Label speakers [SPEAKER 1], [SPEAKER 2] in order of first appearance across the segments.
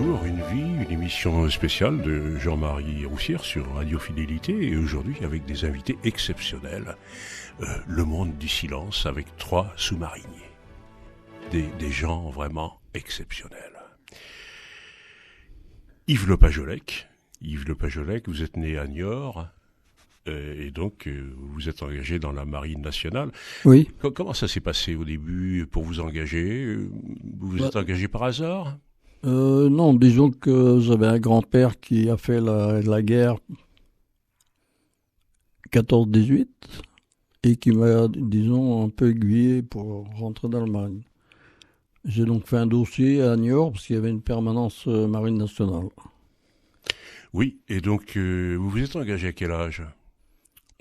[SPEAKER 1] jour, une vie, une émission spéciale de Jean-Marie Roussière sur Radio Fidélité et aujourd'hui avec des invités exceptionnels. Le monde du silence avec 3 sous-mariniers. Des gens vraiment exceptionnels. Yves Le Pajolec, vous êtes né à Niort et donc vous êtes engagé dans la Marine nationale.
[SPEAKER 2] Oui.
[SPEAKER 1] Comment ça s'est passé au début pour vous engager? Vous vous êtes engagé par hasard?
[SPEAKER 2] Non, disons que j'avais un grand-père qui a fait la guerre 14-18 et qui m'a, disons, un peu aiguillé pour rentrer dans la marine. J'ai donc fait un dossier à Niort parce qu'il y avait une permanence marine nationale.
[SPEAKER 1] Oui, et donc vous vous êtes engagé à quel âge?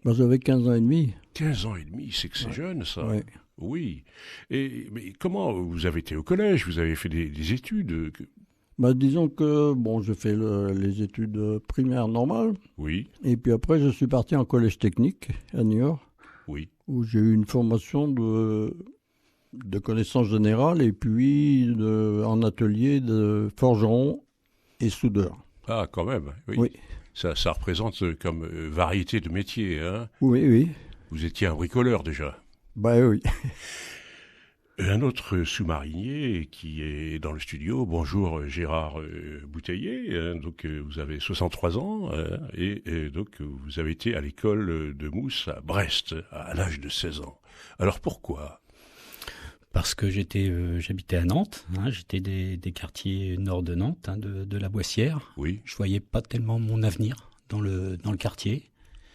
[SPEAKER 2] J'avais 15 ans et demi.
[SPEAKER 1] 15 ans et demi, c'est que c'est jeune ça.
[SPEAKER 2] Ouais.
[SPEAKER 1] Oui. Mais comment vous avez été au collège? Vous avez fait des études?
[SPEAKER 2] Disons que j'ai fait les études primaires normales.
[SPEAKER 1] Oui.
[SPEAKER 2] Et puis après, je suis parti en collège technique à Niort.
[SPEAKER 1] Oui.
[SPEAKER 2] Où j'ai eu une formation de connaissances générales et puis en atelier de forgeron et soudeur.
[SPEAKER 1] Ah, quand même, oui.
[SPEAKER 2] Oui.
[SPEAKER 1] Ça représente comme variété de métiers, hein?
[SPEAKER 2] Oui, oui.
[SPEAKER 1] Vous étiez un bricoleur déjà.
[SPEAKER 2] Oui.
[SPEAKER 1] Un autre sous-marinier qui est dans le studio. Bonjour Gérard Bouteiller. Donc vous avez 63 ans et donc vous avez été à l'école de Mousse à Brest à l'âge de 16 ans. Alors pourquoi?
[SPEAKER 3] Parce que j'habitais à Nantes, j'étais des quartiers nord de Nantes, de la Boissière.
[SPEAKER 1] Oui.
[SPEAKER 3] Je voyais pas tellement mon avenir dans le quartier.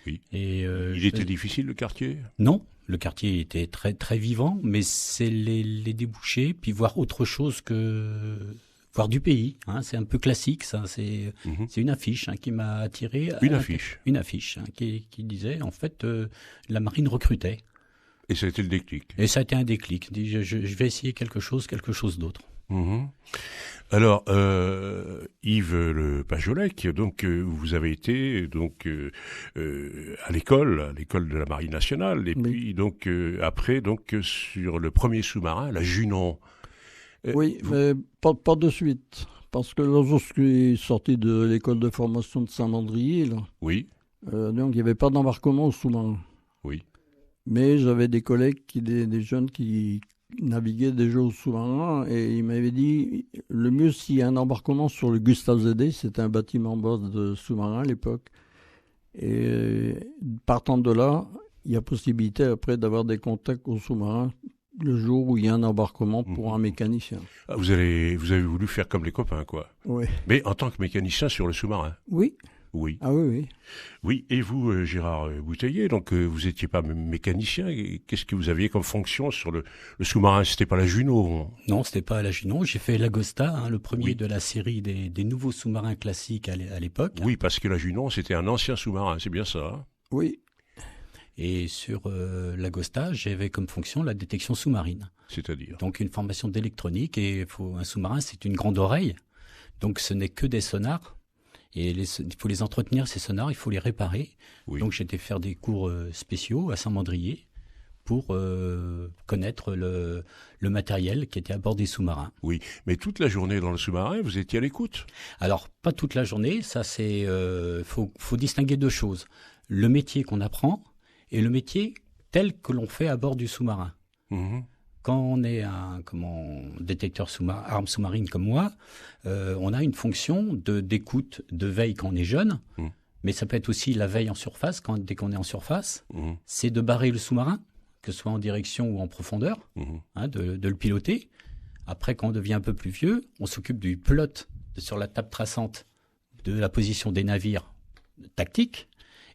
[SPEAKER 1] Oui.
[SPEAKER 3] Et
[SPEAKER 1] il était difficile le quartier?
[SPEAKER 3] Non, le quartier était très très vivant, mais c'est les débouchés, puis voir autre chose que voir du pays. C'est un peu classique, ça. C'est une affiche qui m'a attiré.
[SPEAKER 1] Une affiche
[SPEAKER 3] qui disait en fait la marine recrutait.
[SPEAKER 1] Et ça a été le déclic.
[SPEAKER 3] Et ça a été un déclic. Je vais essayer quelque chose d'autre.
[SPEAKER 1] Alors, Yves Le Pajolec, donc vous avez été à l'école de la Marine nationale, et
[SPEAKER 2] oui.
[SPEAKER 1] puis donc après donc sur le premier sous-marin, la Junon.
[SPEAKER 2] Oui, mais pas de suite, parce que lorsque je suis sorti de l'école de formation de Saint-Mandrier,
[SPEAKER 1] oui,
[SPEAKER 2] donc il n'y avait pas d'embarquement au sous-marin.
[SPEAKER 1] Oui.
[SPEAKER 2] Mais j'avais des collègues, des jeunes qui naviguaient déjà au sous-marin et ils m'avaient dit le mieux s'il y a un embarquement sur le Gustave Zédé, c'était un bâtiment base de sous-marin à l'époque. Et partant de là, il y a possibilité après d'avoir des contacts au sous-marin le jour où il y a un embarquement pour un mécanicien.
[SPEAKER 1] Ah, vous avez voulu faire comme les copains, quoi.
[SPEAKER 2] Oui.
[SPEAKER 1] Mais en tant que mécanicien sur le sous-marin.
[SPEAKER 2] Oui.
[SPEAKER 1] Oui.
[SPEAKER 2] Ah oui.
[SPEAKER 1] Oui, et vous, Gérard Bouteiller, donc vous n'étiez pas mécanicien. Qu'est-ce que vous aviez comme fonction sur le sous-marin? C'était pas la Junon?
[SPEAKER 3] Non, c'était pas la Junon. J'ai fait l'Agosta, le premier de la série des nouveaux sous-marins classiques à l'époque.
[SPEAKER 1] Oui, parce que la Junon, c'était un ancien sous-marin, c'est bien ça?
[SPEAKER 2] Oui.
[SPEAKER 3] Et sur l'Agosta, j'avais comme fonction la détection sous-marine.
[SPEAKER 1] C'est-à-dire?
[SPEAKER 3] Donc une formation d'électronique et un sous-marin, c'est une grande oreille. Donc ce n'est que des sonars. Et il faut les entretenir, ces sonars, il faut les réparer. Oui. Donc j'étais faire des cours spéciaux à Saint-Mandrier pour connaître le matériel qui était à bord des sous-marins.
[SPEAKER 1] Oui, mais toute la journée dans le sous-marin, vous étiez à l'écoute?
[SPEAKER 3] Alors, pas toute la journée, ça c'est... faut distinguer 2 choses. Le métier qu'on apprend et le métier tel que l'on fait à bord du sous-marin. Quand on est un détecteur armes sous-marines comme moi, on a une fonction d'écoute, de veille quand on est jeune, mais ça peut être aussi la veille en surface, dès qu'on est en surface. C'est de barrer le sous-marin, que ce soit en direction ou en profondeur, de le piloter. Après, quand on devient un peu plus vieux, on s'occupe du pilote sur la table traçante de la position des navires tactiques.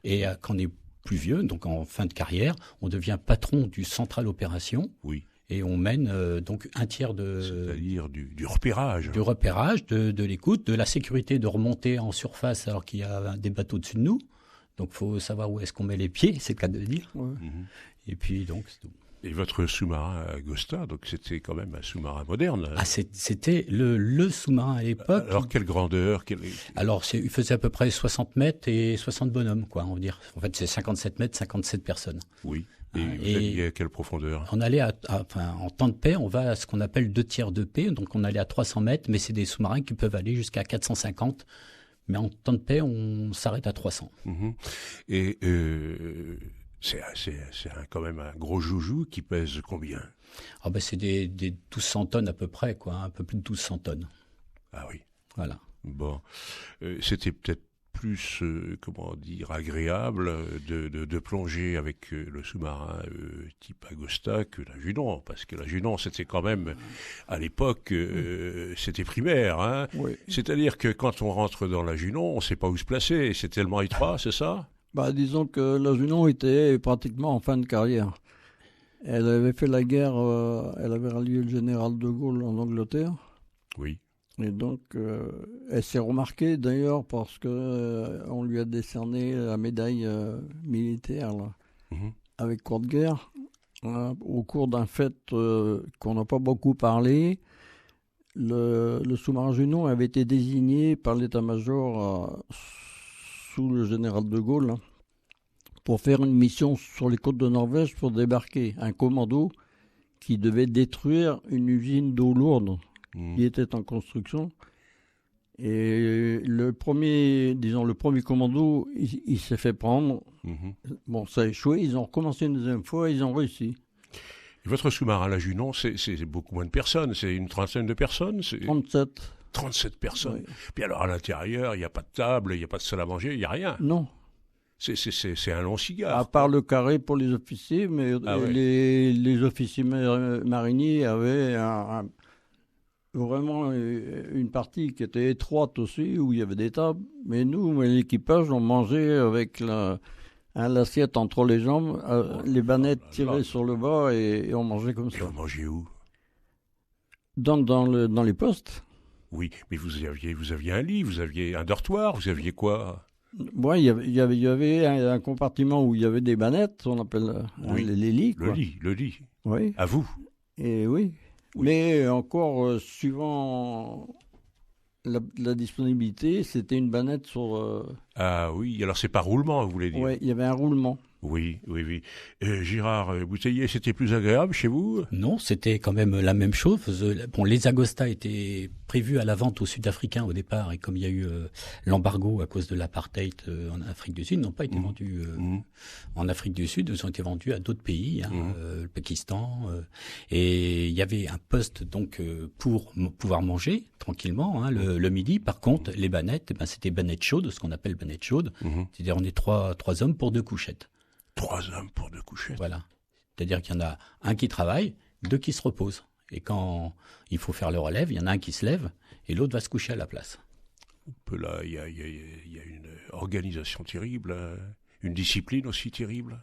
[SPEAKER 3] Et quand on est plus vieux, donc en fin de carrière, on devient patron du central opération.
[SPEAKER 1] Oui.
[SPEAKER 3] Et on mène donc un tiers de...
[SPEAKER 1] C'est-à-dire du repérage.
[SPEAKER 3] Du repérage, de l'écoute, de la sécurité de remonter en surface alors qu'il y a des bateaux au-dessus de nous. Donc il faut savoir où est-ce qu'on met les pieds, c'est le cas de le dire. Ouais. Et puis donc c'est tout.
[SPEAKER 1] Et votre sous-marin Agosta, donc c'était quand même un sous-marin moderne.
[SPEAKER 3] Ah, c'était le sous-marin à l'époque.
[SPEAKER 1] Alors quelle grandeur
[SPEAKER 3] Alors il faisait à peu près 60 mètres et 60 bonhommes, quoi, on va dire. En fait c'est 57 mètres, 57 personnes.
[SPEAKER 1] Oui. Et vous alliez à quelle profondeur?
[SPEAKER 3] On allait en temps de paix, on va à ce qu'on appelle 2 tiers de paix, donc on allait à 300 mètres, mais c'est des sous-marins qui peuvent aller jusqu'à 450. Mais en temps de paix, on s'arrête à 300.
[SPEAKER 1] Et c'est quand même un gros joujou qui pèse combien?
[SPEAKER 3] C'est des 1200 tonnes à peu près, quoi, un peu plus de 1200 tonnes.
[SPEAKER 1] Ah oui.
[SPEAKER 3] Voilà.
[SPEAKER 1] Bon, c'était peut-être plus, agréable de plonger avec le sous-marin type Agosta que la Junon, parce que la Junon, c'était quand même, à l'époque, c'était primaire. Hein.
[SPEAKER 2] Oui.
[SPEAKER 1] C'est-à-dire que quand on rentre dans la Junon, on ne sait pas où se placer, c'est tellement étroit, c'est ça?
[SPEAKER 2] Disons que la Junon était pratiquement en fin de carrière. Elle avait fait la guerre, elle avait rallié le général de Gaulle en Angleterre.
[SPEAKER 1] Oui.
[SPEAKER 2] Et donc, elle s'est remarquée d'ailleurs parce que on lui a décerné la médaille militaire là, avec croix de guerre au cours d'un fait qu'on n'a pas beaucoup parlé. Le sous-marin Junon avait été désigné par l'état-major sous le général de Gaulle pour faire une mission sur les côtes de Norvège pour débarquer un commando qui devait détruire une usine d'eau lourde qui était en construction. Et le premier commando, il s'est fait prendre. Bon, ça a échoué. Ils ont recommencé une deuxième fois, ils ont réussi.
[SPEAKER 1] Et votre sous-marin, la Junon, c'est beaucoup moins de personnes. C'est une trentaine de personnes?
[SPEAKER 2] 37.
[SPEAKER 1] 37 personnes.
[SPEAKER 2] Oui.
[SPEAKER 1] Puis alors, à l'intérieur, il n'y a pas de table, il n'y a pas de salle à manger, il n'y a rien.
[SPEAKER 2] Non.
[SPEAKER 1] C'est un long cigare.
[SPEAKER 2] À part le carré pour les officiers, mais les officiers mariniers avaient vraiment une partie qui était étroite aussi, où il y avait des tables. Mais nous, l'équipage, on mangeait avec l'assiette entre les jambes, les bannettes tirées sur le bas, et on mangeait comme ça.
[SPEAKER 1] Et on mangeait où?
[SPEAKER 2] Dans les postes.
[SPEAKER 1] Oui, mais vous aviez un lit, vous aviez un dortoir, vous aviez quoi?
[SPEAKER 2] Ouais, il y avait un compartiment où il y avait des bannettes, on appelle les lits. Quoi.
[SPEAKER 1] Le lit.
[SPEAKER 2] Oui.
[SPEAKER 1] À vous?
[SPEAKER 2] Et oui. Mais encore, suivant la disponibilité, c'était une bannette sur...
[SPEAKER 1] Ah oui, alors c'est par roulement, vous voulez dire?
[SPEAKER 2] Oui, il y avait un roulement.
[SPEAKER 1] Oui. Gérard Bouteiller, c'était plus agréable chez vous?
[SPEAKER 3] Non, c'était quand même la même chose. Bon, les Agosta étaient prévus à la vente aux Sud-Africains au départ, et comme il y a eu l'embargo à cause de l'apartheid en Afrique du Sud, ils n'ont pas été vendus en Afrique du Sud, ils ont été vendus à d'autres pays, le Pakistan, et il y avait un poste donc pour pouvoir manger tranquillement le midi. Par contre, les bannettes, c'était bannettes chaudes, ce qu'on appelle bannettes chaudes, c'est-à-dire on est trois hommes pour 2 couchettes.
[SPEAKER 1] 3 hommes pour 2 couchettes.
[SPEAKER 3] Voilà. C'est-à-dire qu'il y en a un qui travaille, 2 qui se reposent. Et quand il faut faire le relève, il y en a un qui se lève et l'autre va se coucher à la place.
[SPEAKER 1] Là, il y a une organisation terrible, une discipline aussi terrible.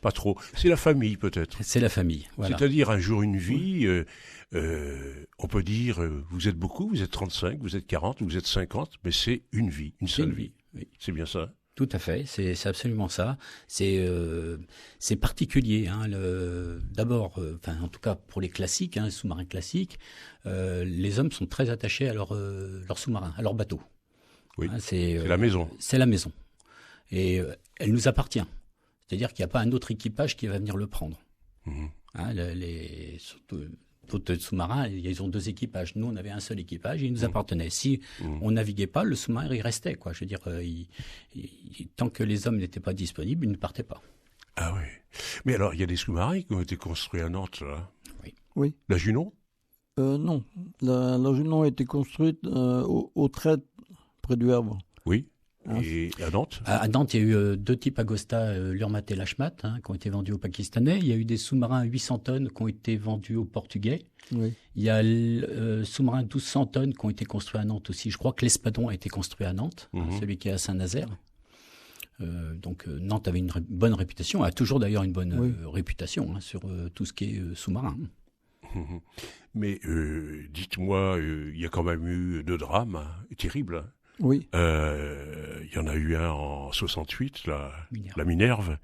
[SPEAKER 1] Pas trop. C'est la famille, peut-être.
[SPEAKER 3] C'est la famille, voilà.
[SPEAKER 1] C'est-à-dire, un jour, une vie, on peut dire, vous êtes beaucoup, vous êtes 35, vous êtes 40, vous êtes 50, mais c'est une vie, une seule vie.
[SPEAKER 3] Oui.
[SPEAKER 1] C'est bien ça?
[SPEAKER 3] Tout à fait, c'est absolument ça. C'est particulier. D'abord, en tout cas pour les classiques, les sous-marins classiques, les hommes sont très attachés à leur sous-marin, à leur bateau.
[SPEAKER 1] Oui, c'est la maison.
[SPEAKER 3] C'est la maison. Et elle nous appartient. C'est-à-dire qu'il n'y a pas un autre équipage qui va venir le prendre. Surtout, d'autres sous-marins, ils ont 2 équipages. Nous, on avait un seul équipage et il nous appartenait. Si on naviguait pas, le sous-marin, il restait, quoi. Je veux dire, tant que les hommes n'étaient pas disponibles, ils ne partaient pas.
[SPEAKER 1] Ah oui. Mais alors, il y a des sous-marins qui ont été construits à Nantes, là.
[SPEAKER 2] Oui.
[SPEAKER 1] La Junon?
[SPEAKER 2] Non. La Junon a été construite au Trait, près du Havre.
[SPEAKER 1] Oui. Et à Nantes?
[SPEAKER 3] À Nantes, il y a eu 2 types Agosta, l'Urmat et l'Ashmat, qui ont été vendus aux Pakistanais. Il y a eu des sous-marins à 800 tonnes qui ont été vendus aux Portugais.
[SPEAKER 2] Oui.
[SPEAKER 3] Il y a le sous-marin 1200 tonnes qui ont été construits à Nantes aussi. Je crois que l'Espadon a été construit à Nantes, celui qui est à Saint-Nazaire. Donc Nantes avait une bonne réputation, a toujours d'ailleurs une bonne réputation sur tout ce qui est sous-marin.
[SPEAKER 1] Mais dites-moi, il y a quand même eu 2 drames terribles.
[SPEAKER 2] Oui.
[SPEAKER 1] Il y en a eu un en 68, la Minerve.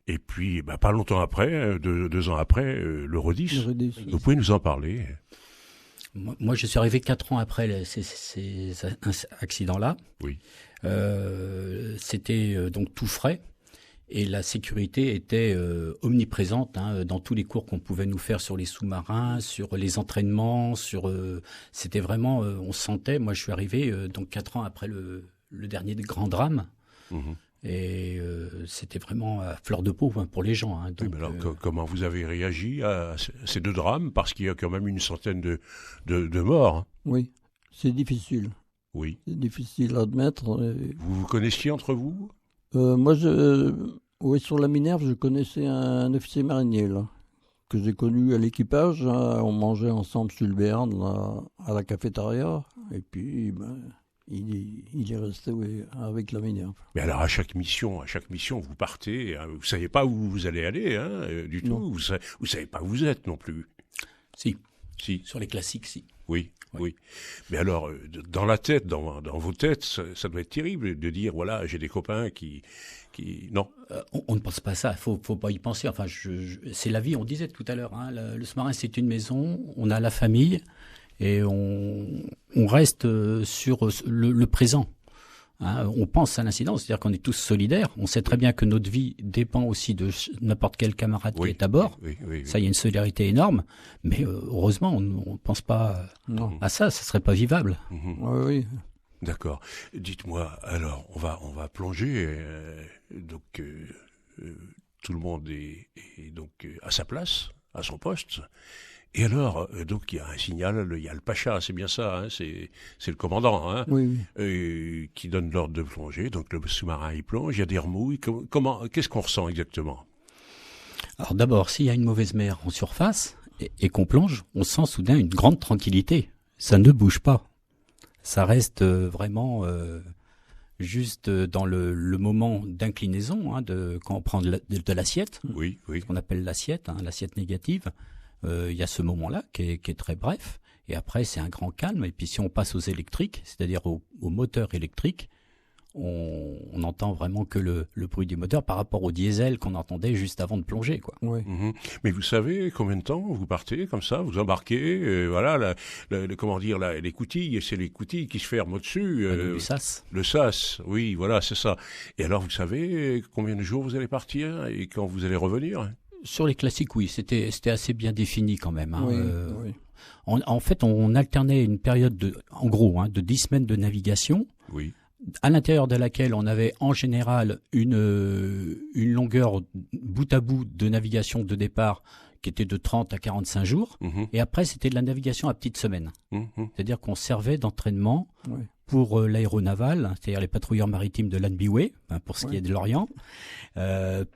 [SPEAKER 1] Et puis, pas longtemps après, 2 ans après, le Rodis. Vous pouvez nous en parler?
[SPEAKER 3] Moi, je suis arrivé 4 ans après ces accidents-là.
[SPEAKER 1] Oui.
[SPEAKER 3] C'était donc tout frais. Et la sécurité était omniprésente dans tous les cours qu'on pouvait nous faire sur les sous-marins, sur les entraînements, c'était vraiment, on se sentait. Moi, je suis arrivé donc 4 ans après le dernier grand drame. Et c'était vraiment à fleur de peau pour les gens. Donc,
[SPEAKER 1] oui, mais alors, comment vous avez réagi à ces 2 drames? Parce qu'il y a quand même une centaine de morts. Hein.
[SPEAKER 2] Oui, c'est difficile.
[SPEAKER 1] Oui.
[SPEAKER 2] C'est difficile à admettre.
[SPEAKER 1] Vous vous connaissiez entre vous?
[SPEAKER 2] Moi, oui, sur la Minerve, je connaissais un officier marinier, là, que j'ai connu à l'équipage. On mangeait ensemble sur le Béarn, là, à la cafétéria. Et puis, il est resté avec la Minerve.
[SPEAKER 1] Mais alors, à chaque mission, vous partez. Hein, vous ne savez pas où vous allez aller, du tout. Vous ne savez pas où vous êtes non plus.
[SPEAKER 3] Si.
[SPEAKER 1] Si.
[SPEAKER 3] Sur les classiques, si.
[SPEAKER 1] Oui. Mais alors, dans la tête, dans vos têtes, ça doit être terrible de dire, voilà, j'ai des copains qui... Non.
[SPEAKER 3] On ne pense pas à ça, faut pas y penser. Enfin, c'est la vie, on disait tout à l'heure. Le sous-marin, c'est une maison, on a la famille et on reste sur le présent. On pense à l'incident, c'est-à-dire qu'on est tous solidaires. On sait très bien que notre vie dépend aussi de n'importe quel camarade qui est à bord.
[SPEAKER 1] Oui.
[SPEAKER 3] Ça, il y a une solidarité énorme. Mais heureusement, on ne pense pas à ça. Ça serait pas vivable.
[SPEAKER 2] Oui.
[SPEAKER 1] D'accord. Dites-moi, alors, on va plonger. Tout le monde est donc à sa place, à son poste. Et alors, donc il y a un signal, il y a le Pacha, c'est bien ça, c'est le commandant,
[SPEAKER 2] oui.
[SPEAKER 1] Qui donne l'ordre de plonger. Donc le sous-marin il plonge, il y a des remouilles. Qu'est-ce qu'on ressent exactement?
[SPEAKER 3] Alors d'abord, s'il y a une mauvaise mer en surface et qu'on plonge, on sent soudain une grande tranquillité. Ça ne bouge pas. Ça reste vraiment juste dans le moment d'inclinaison, quand on prend de l'assiette, ce qu'on appelle l'assiette, l'assiette négative. Il y a ce moment-là qui est très bref, et après c'est un grand calme. Et puis si on passe aux électriques, c'est-à-dire aux moteurs électriques, on entend vraiment que le bruit du moteur par rapport au diesel qu'on entendait juste avant de plonger, quoi.
[SPEAKER 2] Oui.
[SPEAKER 1] Mais vous savez combien de temps vous partez comme ça, vous embarquez, voilà, comment dire, les coutilles, c'est les coutilles qui se ferment au-dessus.
[SPEAKER 3] Le SAS.
[SPEAKER 1] Le SAS, oui, voilà, c'est ça. Et alors vous savez combien de jours vous allez partir et quand vous allez revenir?
[SPEAKER 3] Sur les classiques, oui, c'était assez bien défini quand même.
[SPEAKER 2] Oui.
[SPEAKER 3] En fait, on alternait une période de 10 semaines de navigation.
[SPEAKER 1] Oui.
[SPEAKER 3] À l'intérieur de laquelle on avait en général une longueur bout à bout de navigation de départ qui était de 30 à 45 jours. Et après, c'était de la navigation à petite semaine. C'est-à-dire qu'on servait d'entraînement pour l'aéronaval, c'est-à-dire les patrouilleurs maritimes de l'Anbiway, pour ce qui est de l'Orient,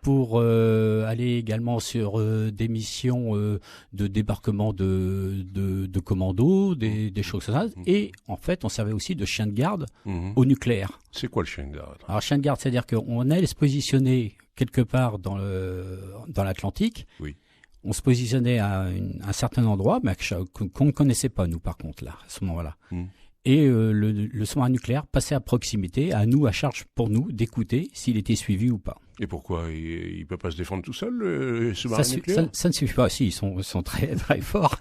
[SPEAKER 3] pour aller également sur des missions de débarquement de commandos, des choses comme ça. Et en fait, on servait aussi de chien de garde au nucléaire.
[SPEAKER 1] C'est quoi le chien de garde? Alors,
[SPEAKER 3] chien de garde, c'est-à-dire qu'on allait se positionner quelque part dans l'Atlantique.
[SPEAKER 1] Oui.
[SPEAKER 3] On se positionnait à un certain endroit, mais qu'on ne connaissait pas, nous, par contre, là, à ce moment-là. Et le sous-marin nucléaire passait à proximité, à nous, à charge pour nous, d'écouter s'il était suivi ou pas.
[SPEAKER 1] Et pourquoi? Il ne peut pas se défendre tout seul, le sous-marin nucléaire?
[SPEAKER 3] Ça ne suffit pas. Si, ils sont très, très forts.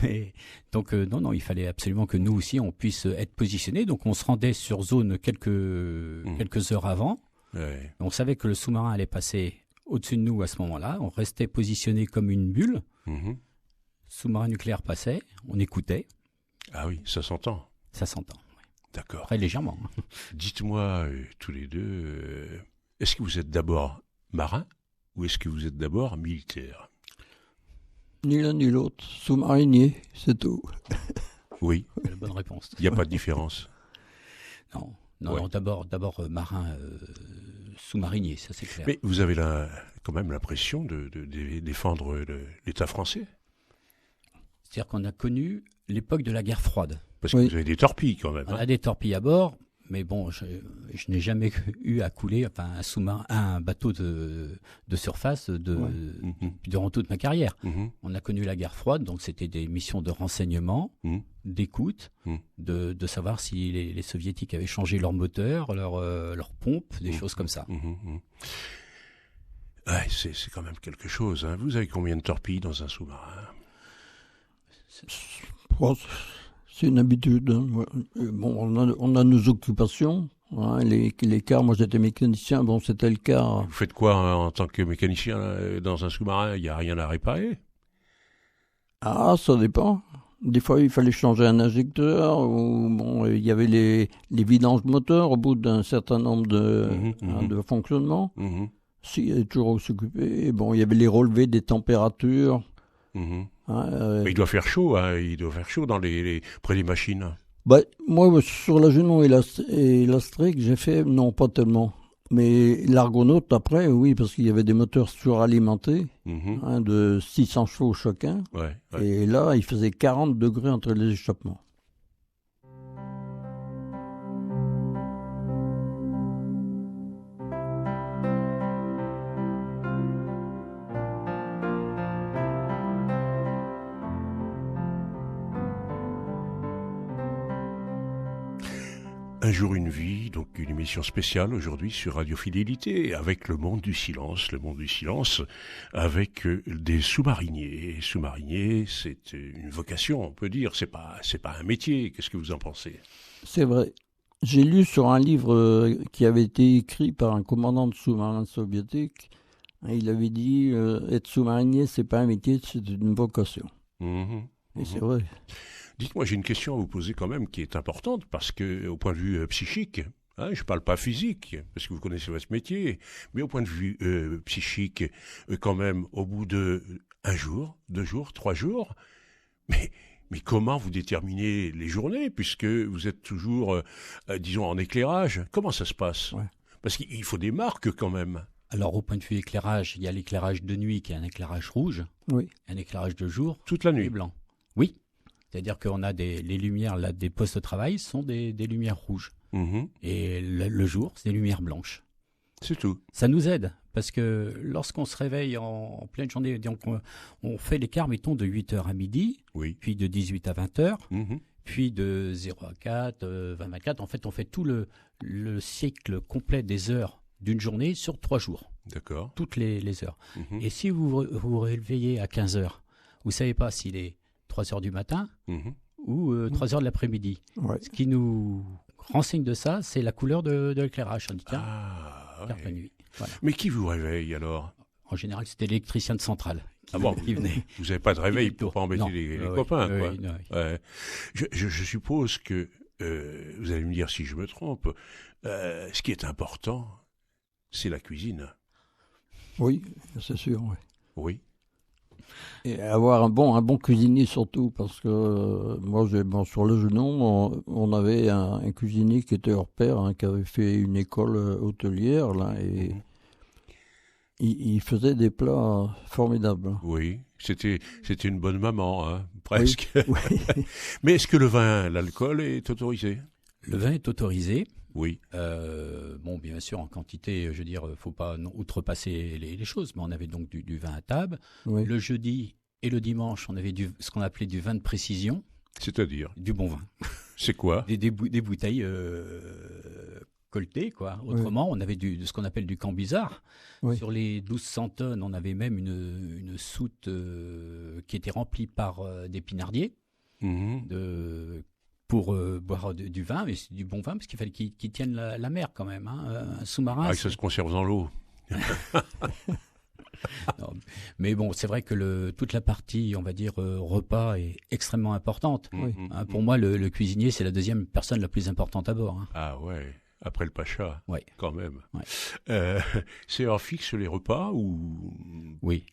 [SPEAKER 3] Mais, donc, non, il fallait absolument que nous aussi, on puisse être positionnés. Donc, on se rendait sur zone quelques heures avant.
[SPEAKER 1] Ouais.
[SPEAKER 3] On savait que le sous-marin allait passer au-dessus de nous à ce moment-là. On restait positionné comme une bulle. Sous-marin nucléaire passait, on écoutait.
[SPEAKER 1] Ah oui, ça s'entend.
[SPEAKER 3] Ça s'entend, oui.
[SPEAKER 1] D'accord.
[SPEAKER 3] Très légèrement.
[SPEAKER 1] Dites-moi, tous les deux, est-ce que vous êtes d'abord marin ou est-ce que vous êtes d'abord militaire?
[SPEAKER 2] Ni l'un ni l'autre. Sous-marinier, c'est tout.
[SPEAKER 1] Oui.
[SPEAKER 3] C'est la bonne réponse.
[SPEAKER 1] Il n'y a pas de différence.
[SPEAKER 3] Non, d'abord marin sous-marinier, ça c'est clair.
[SPEAKER 1] Mais vous avez quand même l'impression de défendre l'État français?
[SPEAKER 3] C'est-à-dire qu'on a connu l'époque de la guerre froide.
[SPEAKER 1] Parce que vous avez des torpilles quand même.
[SPEAKER 3] On a des torpilles à bord, mais bon, je n'ai jamais eu à couler un sous-marin, un bateau de surface durant toute ma carrière. On a connu la guerre froide, donc c'était des missions de renseignement, d'écoute, de savoir si les soviétiques avaient changé leur moteur, leur pompe, des choses comme ça.
[SPEAKER 1] Ouais, c'est quand même quelque chose. Hein. Vous avez combien de torpilles dans un sous-marin?
[SPEAKER 2] C'est une habitude. Bon, on a nos occupations. Ouais, les cars, moi j'étais mécanicien, bon c'était le car.
[SPEAKER 1] Vous faites quoi en tant que mécanicien dans un sous-marin? Il n'y a rien à réparer?
[SPEAKER 2] Ah, ça dépend. Des fois, il fallait changer un injecteur, ou bon, il y avait les vidanges moteurs au bout d'un certain nombre de fonctionnements. Si, il y avait toujours à s'occuper. Et bon, il y avait les relevés des températures.
[SPEAKER 1] Mais il doit faire chaud, hein, il doit faire chaud près des machines.
[SPEAKER 2] Bah, moi, sur la Junon et l'Astrix, j'ai fait, non, pas tellement. Mais l'Argonaut, après, oui, parce qu'il y avait des moteurs suralimentés, de 600 chevaux chacun.
[SPEAKER 1] Ouais.
[SPEAKER 2] Et là, il faisait 40 degrés entre les échappements.
[SPEAKER 1] Un jour, une vie, donc une émission spéciale aujourd'hui sur Radio Fidélité avec le monde du silence avec des sous-mariniers. Sous-mariniers, c'est une vocation, on peut dire, c'est pas un métier. Qu'est-ce que vous en pensez?
[SPEAKER 2] C'est vrai. J'ai lu sur un livre qui avait été écrit par un commandant de sous-marin soviétique. Il avait dit être sous-marinier, c'est pas un métier, c'est une vocation. Et c'est vrai.
[SPEAKER 1] Dites-moi, j'ai une question à vous poser quand même qui est importante parce que au point de vue psychique, je ne parle pas physique parce que vous connaissez votre métier, mais au point de vue psychique, quand même, au bout de 1 jour, 2 jours, 3 jours, mais comment vous déterminez les journées puisque vous êtes toujours, disons, en éclairage? Comment ça se passe? Parce qu'il faut des marques quand même.
[SPEAKER 3] Alors, au point de vue éclairage, il y a l'éclairage de nuit qui est un éclairage rouge, un éclairage de jour,
[SPEAKER 1] toute la nuit,
[SPEAKER 3] blanc. Oui. C'est-à-dire qu'on a les lumières là, des postes de travail sont des lumières rouges. Et le jour, c'est des lumières blanches.
[SPEAKER 1] C'est tout.
[SPEAKER 3] Ça nous aide, parce que lorsqu'on se réveille en pleine journée, donc on fait l'écart, mettons, de 8h à midi, puis de 18 à 20h, puis de 0 à 4, 20 à 24. En fait, on fait tout le cycle complet des heures d'une journée sur 3 jours.
[SPEAKER 1] D'accord.
[SPEAKER 3] Toutes les heures. Et si vous vous réveillez à 15h, vous ne savez pas s'il est 3 heures du matin ou 3 heures de l'après-midi. Ce qui nous renseigne de ça, c'est la couleur de l'éclairage. On dit tiens, la nuit. Voilà.
[SPEAKER 1] Mais qui vous réveille alors?
[SPEAKER 3] En général, c'était l'électricien de centrale qui venait.
[SPEAKER 1] Vous n'avez pas de réveil pour pas embêter les copains, quoi.
[SPEAKER 3] Oui.
[SPEAKER 1] Je suppose que, vous allez me dire si je me trompe, ce qui est important, c'est la cuisine.
[SPEAKER 2] Oui, c'est sûr,
[SPEAKER 1] Oui.
[SPEAKER 2] Et avoir un bon cuisinier surtout, parce que moi, sur le Junon, on avait un cuisinier qui était hors pair, qui avait fait une école hôtelière, là, et il faisait des plats formidables.
[SPEAKER 1] Oui, c'était une bonne maman, presque.
[SPEAKER 2] Oui.
[SPEAKER 1] Mais est-ce que l'alcool est autorisé?
[SPEAKER 3] Le vin est autorisé.
[SPEAKER 1] Oui.
[SPEAKER 3] Bon, bien sûr, en quantité, je veux dire, faut pas outrepasser les choses, mais on avait donc du vin à table.
[SPEAKER 2] Oui.
[SPEAKER 3] Le jeudi et le dimanche, on avait ce qu'on appelait du vin de précision.
[SPEAKER 1] C'est-à-dire?
[SPEAKER 3] Du bon vin.
[SPEAKER 1] C'est quoi?
[SPEAKER 3] Des bouteilles colletées, quoi. Autrement, on avait ce qu'on appelle du Cambizard. Sur les 1200 tonnes, on avait même une soute qui était remplie par des pinardiers pour boire du vin, mais c'est du bon vin, parce qu'il fallait qu'il tienne la mer quand même. Un sous-marin...
[SPEAKER 1] que ça se conserve dans l'eau.
[SPEAKER 3] Non, mais bon, c'est vrai que toute la partie, on va dire, repas est extrêmement importante. Pour moi, le cuisinier, c'est la deuxième personne la plus importante à bord.
[SPEAKER 1] Ah ouais, après le pacha, quand même.
[SPEAKER 3] Ouais.
[SPEAKER 1] C'est heure fixe les repas ou...
[SPEAKER 3] Oui,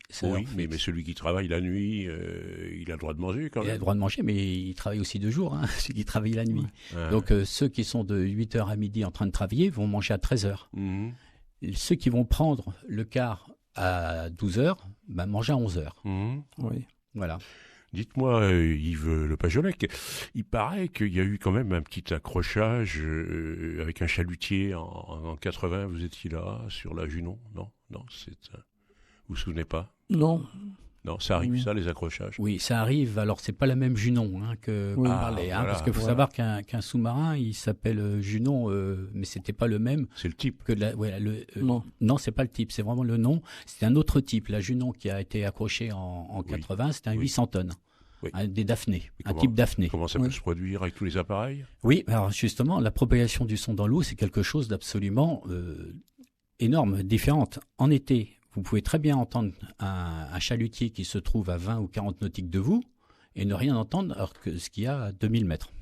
[SPEAKER 1] mais celui qui travaille la nuit, il a le droit de manger quand même.
[SPEAKER 3] Il a le droit de manger, mais il travaille aussi 2 jours, celui qui travaille la nuit. Donc ceux qui sont de 8h à midi en train de travailler vont manger à 13h. Ceux qui vont prendre le quart à 12h, manger à 11h.
[SPEAKER 2] Oui.
[SPEAKER 3] Voilà.
[SPEAKER 1] Dites-moi, Yves Le Pajolec, il paraît qu'il y a eu quand même un petit accrochage avec un chalutier en 80. Vous étiez là, sur la Junon? Non, vous vous souvenez pas?
[SPEAKER 2] Non.
[SPEAKER 1] Non, ça arrive, ça, les accrochages?
[SPEAKER 3] Oui, ça arrive. Alors, c'est pas la même Junon que vous parlez.
[SPEAKER 1] Voilà,
[SPEAKER 3] parce qu'il faut savoir qu'un sous-marin, il s'appelle Junon, mais c'était pas le même.
[SPEAKER 1] C'est le type.
[SPEAKER 3] Non, c'est pas le type. C'est vraiment le nom. C'est un autre type. La Junon qui a été accrochée en 80, c'était un 800 tonnes. oui. Des Daphné, type Daphné.
[SPEAKER 1] Comment ça peut se produire avec tous les appareils?
[SPEAKER 3] Oui, alors justement, la propagation du son dans l'eau, c'est quelque chose d'absolument énorme, différente. En été, vous pouvez très bien entendre un chalutier qui se trouve à 20 ou 40 nautiques de vous et ne rien entendre alors que ce qu'il y a à 2000 mètres.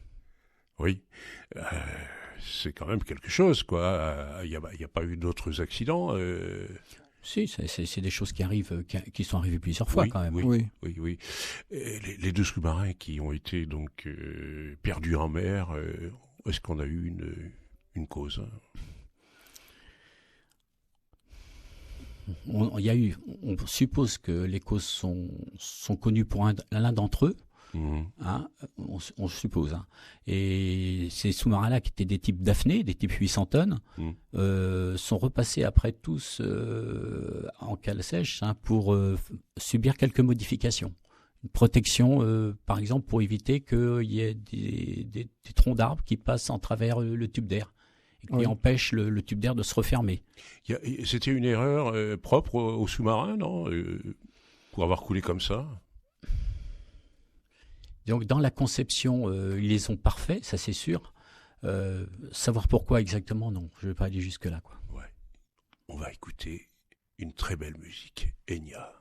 [SPEAKER 1] Oui, c'est quand même quelque chose, quoi. Il n'y a pas eu d'autres accidents
[SPEAKER 3] Si, c'est des choses qui arrivent, qui sont arrivées plusieurs fois quand même.
[SPEAKER 1] Oui. Les 2 sous-marins qui ont été donc perdus en mer, est-ce qu'on a eu une cause?
[SPEAKER 3] On suppose que les causes sont connues pour l'un d'entre eux. Hein, on suppose. Hein. Et ces sous-marins-là, qui étaient des types Daphné, des types 800 tonnes, sont repassés après tous en cale sèche pour subir quelques modifications. Une protection, par exemple, pour éviter qu'il y ait des troncs d'arbres qui passent en travers le tube d'air et qui empêchent le tube d'air de se refermer.
[SPEAKER 1] C'était une erreur propre aux sous-marins, non pour avoir coulé comme ça?
[SPEAKER 3] Donc dans la conception, ils les ont parfaits, ça c'est sûr. Savoir pourquoi exactement, non. Je ne vais pas aller jusque-là, quoi.
[SPEAKER 1] Ouais. On va écouter une très belle musique, Enya.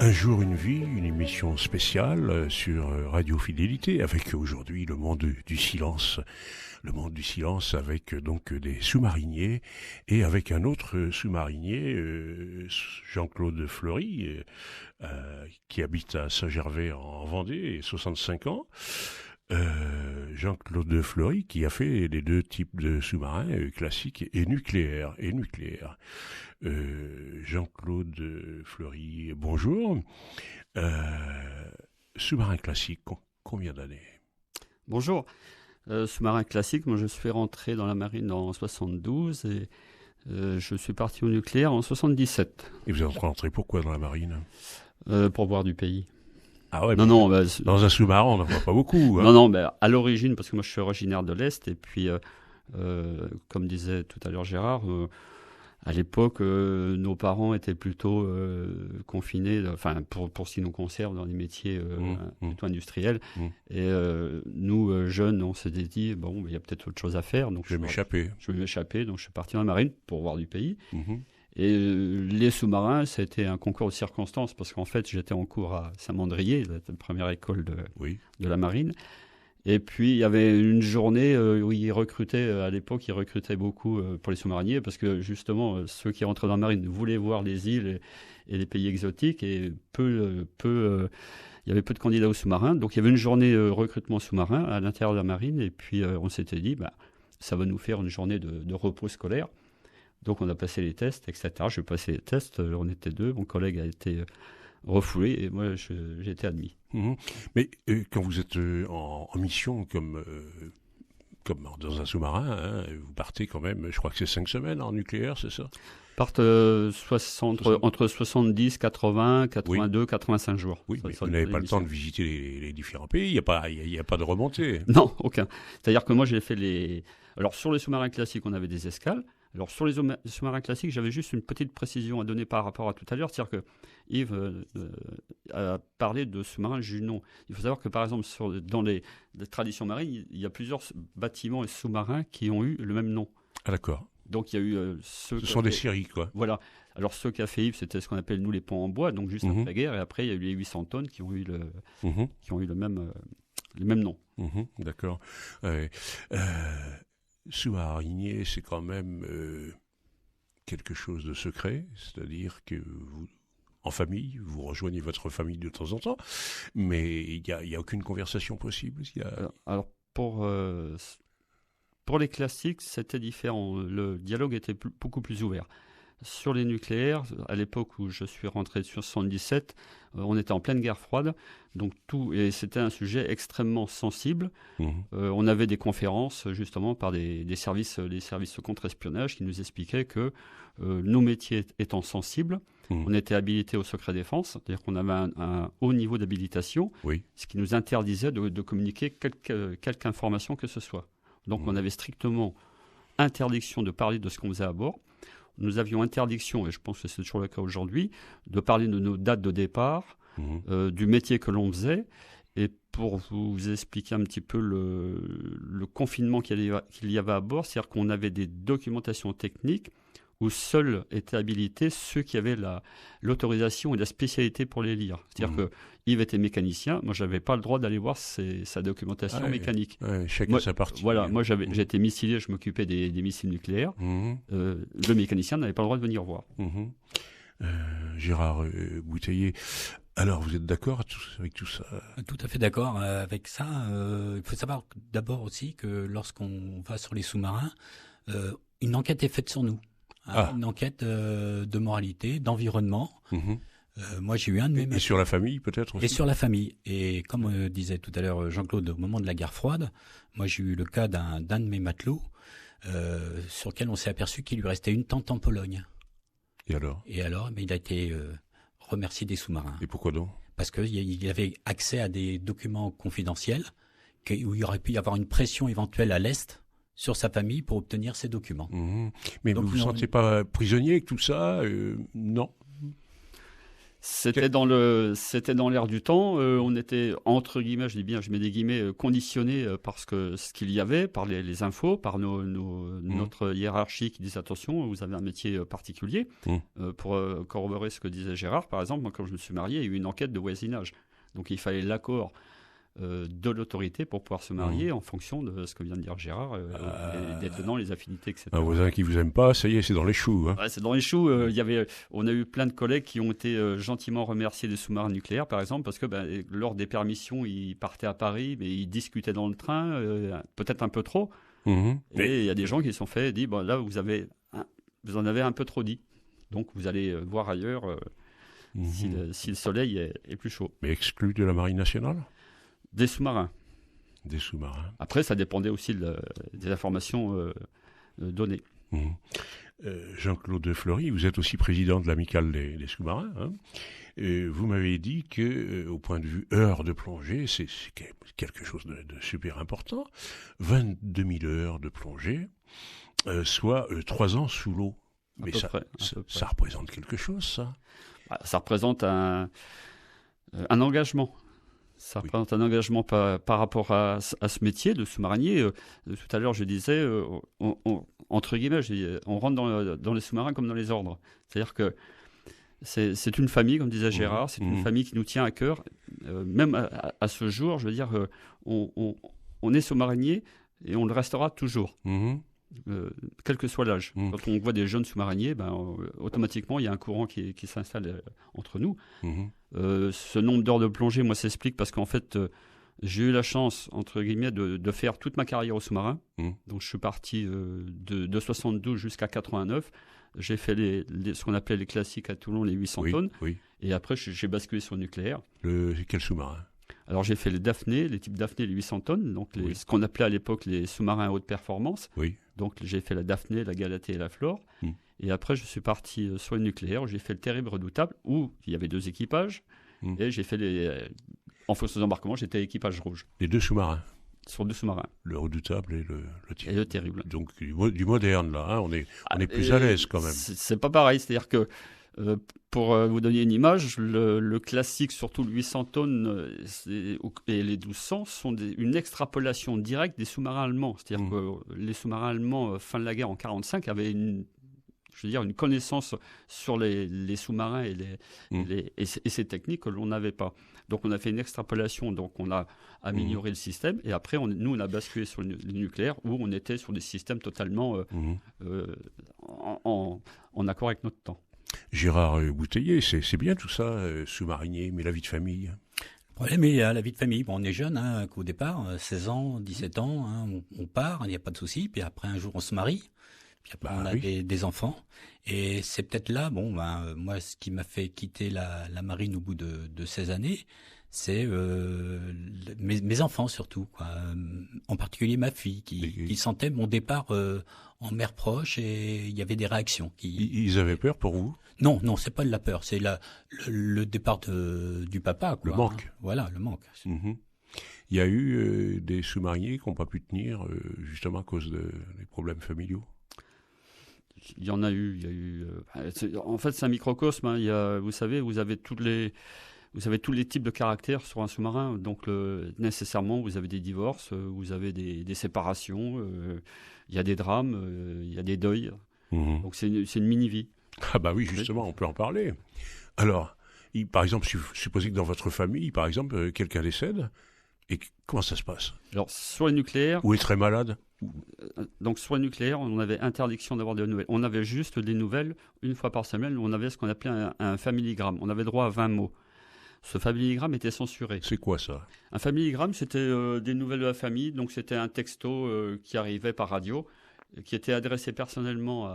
[SPEAKER 1] Un jour, une vie, une émission spéciale sur Radio Fidélité avec aujourd'hui le monde du silence. Le monde du silence avec donc des sous-mariniers et avec un autre sous-marinier, Jean-Claude Fleury, qui habite à Saint-Gervais en Vendée, 65 ans. Jean-Claude Fleury qui a fait les deux types de sous-marins, classiques et nucléaires. Jean-Claude Fleury, bonjour. Sous-marin classique, combien d'années?
[SPEAKER 4] Bonjour. Sous-marin classique, moi je suis rentré dans la marine en 72 et je suis parti au nucléaire en 77.
[SPEAKER 1] Et vous êtes rentré pourquoi dans la marine?
[SPEAKER 4] Pour voir du pays.
[SPEAKER 1] Ah ouais,
[SPEAKER 4] non,
[SPEAKER 1] dans un sous-marin, on n'en voit pas beaucoup. Hein.
[SPEAKER 4] Non, à l'origine, parce que moi je suis originaire de l'Est, et puis, comme disait tout à l'heure Gérard, à l'époque, nos parents étaient plutôt confinés, pour ce qui nous concerne, dans des métiers plutôt industriels. Et nous, jeunes, on s'était dit, bon, il y a peut-être autre chose à faire. Donc
[SPEAKER 1] Je vais m'échapper,
[SPEAKER 4] donc je suis parti dans la marine pour voir du pays. Et les sous-marins, ça a été un concours de circonstances, parce qu'en fait, j'étais en cours à Saint-Mandrier, la première école de la marine. Et puis, il y avait une journée où ils recrutaient, à l'époque, ils recrutaient beaucoup pour les sous-mariniers, parce que justement, ceux qui rentraient dans la marine voulaient voir les îles et les pays exotiques, et il y avait peu de candidats aux sous-marins. Donc, il y avait une journée recrutement sous-marin à l'intérieur de la marine, et puis on s'était dit, ça va nous faire une journée de repos scolaire. Donc, on a passé les tests, etc. Je vais passer les tests, on était deux, mon collègue a été refoulé, et moi, j'ai été admis.
[SPEAKER 1] Mais quand vous êtes en mission comme dans un sous-marin, vous partez quand même, je crois que c'est 5 semaines en nucléaire, c'est ça?
[SPEAKER 4] Partent entre 70, 80, 82, 85 jours.
[SPEAKER 1] Oui, mais vous n'avez pas le temps de visiter les différents pays, il n'y a pas de remontée.
[SPEAKER 4] Non, aucun. C'est-à-dire que moi, j'ai fait Alors, sur les sous-marins classiques, on avait des escales. Alors, sur les sous-marins classiques, j'avais juste une petite précision à donner par rapport à tout à l'heure. C'est-à-dire que Yves a parlé de sous-marins Junon. Il faut savoir que, par exemple, dans les traditions marines, il y a plusieurs bâtiments et sous-marins qui ont eu le même nom.
[SPEAKER 1] Ah, d'accord.
[SPEAKER 4] Donc, il y a eu
[SPEAKER 1] Ce sont des séries, quoi.
[SPEAKER 4] Voilà. Alors, ceux qu'a fait Yves, c'était ce qu'on appelle, nous, les ponts en bois, donc juste après la guerre. Et après, il y a eu les 800 tonnes qui ont eu le même nom.
[SPEAKER 1] D'accord. Sous-marinier, c'est quand même quelque chose de secret, c'est-à-dire que vous, en famille, vous rejoignez votre famille de temps en temps, mais il y a aucune conversation possible.
[SPEAKER 4] Alors pour les classiques, c'était différent. Le dialogue était beaucoup plus ouvert. Sur les nucléaires, à l'époque où je suis rentré sur 77, on était en pleine guerre froide, et c'était un sujet extrêmement sensible. On avait des conférences justement par les services contre-espionnage qui nous expliquaient que nos métiers étant sensibles, on était habilité au secret défense, c'est-à-dire qu'on avait un haut niveau d'habilitation, ce qui nous interdisait de communiquer quelque information que ce soit. Donc on avait strictement interdiction de parler de ce qu'on faisait à bord. Nous avions interdiction, et je pense que c'est toujours le cas aujourd'hui, de parler de nos dates de départ, du métier que l'on faisait. Et pour vous expliquer un petit peu le confinement qu'il y avait à bord, c'est-à-dire qu'on avait des documentations techniques où seuls étaient habilités ceux qui avaient l'autorisation et la spécialité pour les lire. C'est-à-dire que Yves était mécanicien, moi je n'avais pas le droit d'aller voir sa documentation mécanique.
[SPEAKER 1] Chacun sa partie.
[SPEAKER 4] Voilà, moi j'étais missiler, je m'occupais des missiles nucléaires. Le mécanicien n'avait pas le droit de venir voir.
[SPEAKER 1] Gérard Bouteiller, alors vous êtes d'accord avec tout ça?
[SPEAKER 3] Tout à fait d'accord avec ça. Il faut savoir d'abord aussi que lorsqu'on va sur les sous-marins, une enquête est faite sur nous. Une enquête de moralité, d'environnement. Moi, j'ai eu un de mes...
[SPEAKER 1] Et sur la famille, peut-être aussi.
[SPEAKER 3] Et sur la famille. Et comme disait tout à l'heure Jean-Claude, au moment de la guerre froide, moi, j'ai eu le cas d'un de mes matelots sur lequel on s'est aperçu qu'il lui restait une tente en Pologne.
[SPEAKER 1] Et alors,
[SPEAKER 3] il a été remercié des sous-marins.
[SPEAKER 1] Et pourquoi donc?
[SPEAKER 3] Parce qu'il avait accès à des documents confidentiels où il aurait pu y avoir une pression éventuelle à l'Est sur sa famille pour obtenir ces documents.
[SPEAKER 1] Mais donc, vous ne vous sentez pas prisonnier avec tout ça? Non.
[SPEAKER 4] C'était dans l'air du temps. On était, entre guillemets, je dis bien, je mets des guillemets, conditionnés par ce qu'il y avait, par les infos, par notre hiérarchie qui disait attention, vous avez un métier particulier. Pour corroborer ce que disait Gérard, par exemple, moi, quand je me suis marié, il y a eu une enquête de voisinage. Donc il fallait l'accord de l'autorité pour pouvoir se marier en fonction de ce que vient de dire Gérard, des tenants, les affinités, etc.
[SPEAKER 1] Un voisin qui vous aime pas, ça y est, c'est dans les choux. Hein.
[SPEAKER 4] Ouais, c'est dans les choux. On a eu plein de collègues qui ont été gentiment remerciés des sous-marins nucléaires, par exemple, parce que lors des permissions, ils partaient à Paris, mais ils discutaient dans le train, peut-être un peu trop. Et il y a des gens qui se sont dit, bon, là, vous en avez un peu trop dit. Donc, vous allez voir ailleurs si le soleil est plus chaud.
[SPEAKER 1] Mais exclu de la Marine nationale ?
[SPEAKER 4] Des sous-marins.
[SPEAKER 1] Des sous-marins.
[SPEAKER 4] Après, ça dépendait aussi des informations données.
[SPEAKER 1] Jean-Claude Fleury, vous êtes aussi président de l'amicale des sous-marins. Hein, et vous m'avez dit que, au point de vue heures de plongée, c'est quelque chose de super important. 22 000 heures de plongée, soit 3 ans sous l'eau. Mais ça représente quelque chose, ça.
[SPEAKER 4] Ça représente un engagement. Ça représente un engagement par rapport à ce métier de sous-marinier. Tout à l'heure, je disais, entre guillemets, on rentre dans les sous-marins comme dans les ordres. C'est-à-dire que c'est une famille, comme disait Gérard, c'est une famille qui nous tient à cœur. Même à ce jour, je veux dire, on est sous-marinier et on le restera toujours. Quel que soit l'âge. Quand on voit des jeunes sous-mariniers, automatiquement, il y a un courant qui s'installe entre nous. Ce nombre d'heures de plongée, moi, s'explique parce qu'en fait, j'ai eu la chance, entre guillemets, de faire toute ma carrière au sous-marin. Donc, je suis parti de 72 jusqu'à 89. J'ai fait ce qu'on appelait les classiques à Toulon, les 800 tonnes. Et après, j'ai basculé sur le nucléaire.
[SPEAKER 1] Quel sous-marin ?
[SPEAKER 4] Alors, j'ai fait les Daphné, les types Daphné, les 800 tonnes, donc ce qu'on appelait à l'époque les sous-marins à haute performance. Donc, j'ai fait la Daphné, la Galatée et la Flore. Et après, je suis parti sur le nucléaire, où j'ai fait le Terrible Redoutable, où il y avait 2 équipages. Et j'ai fait en fonction des embarquements, j'étais équipage rouge.
[SPEAKER 1] Les 2 sous-marins ?
[SPEAKER 4] Sur 2 sous-marins.
[SPEAKER 1] Le Redoutable et le Terrible.
[SPEAKER 4] Et le Terrible.
[SPEAKER 1] Donc, du moderne, là. Hein, on est plus à l'aise, quand même.
[SPEAKER 4] C'est pas pareil. C'est-à-dire que, pour vous donner une image, le classique, surtout le 800 tonnes et les 1200, sont une extrapolation directe des sous-marins allemands. C'est-à-dire que les sous-marins allemands, fin de la guerre en 1945, avaient une connaissance sur les sous-marins et ces techniques que l'on n'avait pas. Donc on a fait une extrapolation, donc on a amélioré le système, et après on a basculé sur le nucléaire, où on était sur des systèmes totalement en accord avec notre temps.
[SPEAKER 1] Gérard Bouteiller, c'est bien tout ça, sous-marinier, mais la vie de famille.
[SPEAKER 3] Le problème, il y a la vie de famille. Bon, on est jeune, qu'au départ, 16 ans, 17 ans, on part, il n'y a pas de souci, puis après un jour on se marie. Puis après, on a des enfants. Et c'est peut-être là, moi, ce qui m'a fait quitter la marine au bout de 16 années, c'est mes enfants surtout, quoi. En particulier ma fille, qui sentait mon départ en mer proche, et il y avait des réactions.
[SPEAKER 1] Ils avaient peur pour vous ?
[SPEAKER 3] Non, c'est pas de la peur, c'est le départ du papa, quoi.
[SPEAKER 1] Le manque.
[SPEAKER 3] Voilà, le manque.
[SPEAKER 1] Il y a eu des sous-mariniers qui n'ont pas pu tenir, justement à cause des problèmes familiaux.
[SPEAKER 4] Il y en a eu. En fait, c'est un microcosme. Hein. Vous savez, vous avez tous les types de caractères sur un sous-marin. Donc, nécessairement, vous avez des divorces, vous avez des séparations, il y a des drames, il y a des deuils. Donc, c'est une mini-vie.
[SPEAKER 1] Ah bah oui, justement, on peut en parler. Alors, par exemple, supposez que dans votre famille, par exemple, quelqu'un décède, et comment ça se passe ?
[SPEAKER 4] Alors, sur le nucléaire...
[SPEAKER 1] Ou est très malade ?
[SPEAKER 4] Donc, sur le nucléaire, on avait interdiction d'avoir des nouvelles. On avait juste des nouvelles une fois par semaine. On avait ce qu'on appelait un familigramme. On avait droit à 20 mots. Ce familigramme était censuré.
[SPEAKER 1] C'est quoi ça ?
[SPEAKER 4] Un familigramme, c'était des nouvelles de la famille. Donc, c'était un texto qui arrivait par radio, qui était adressé personnellement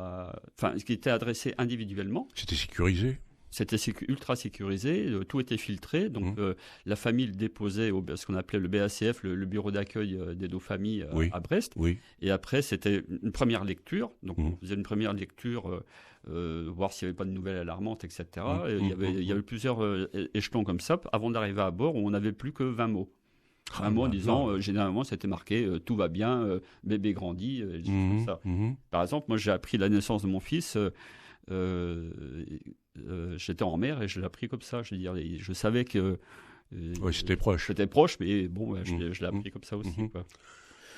[SPEAKER 4] qui était adressé individuellement.
[SPEAKER 1] C'était sécurisé ?
[SPEAKER 4] C'était ultra sécurisé, tout était filtré, donc la famille le déposait au ce qu'on appelait le BACF, le bureau d'accueil des deux familles à Brest. Et après, c'était une première lecture, donc on faisait une première lecture, voir s'il n'y avait pas de nouvelles alarmantes, etc. Il y avait plusieurs échelons comme ça, avant d'arriver à bord où on n'avait plus que 20 mots. Un mot en disant, généralement, c'était marqué tout va bien, bébé grandit, des choses comme ça. Par exemple, moi j'ai appris la naissance de mon fils j'étais en mer et je l'ai appris comme ça. Je veux dire, je savais que
[SPEAKER 1] oui, c'était proche.
[SPEAKER 4] C'était proche, mais bon, je l'ai appris comme ça aussi. Quoi.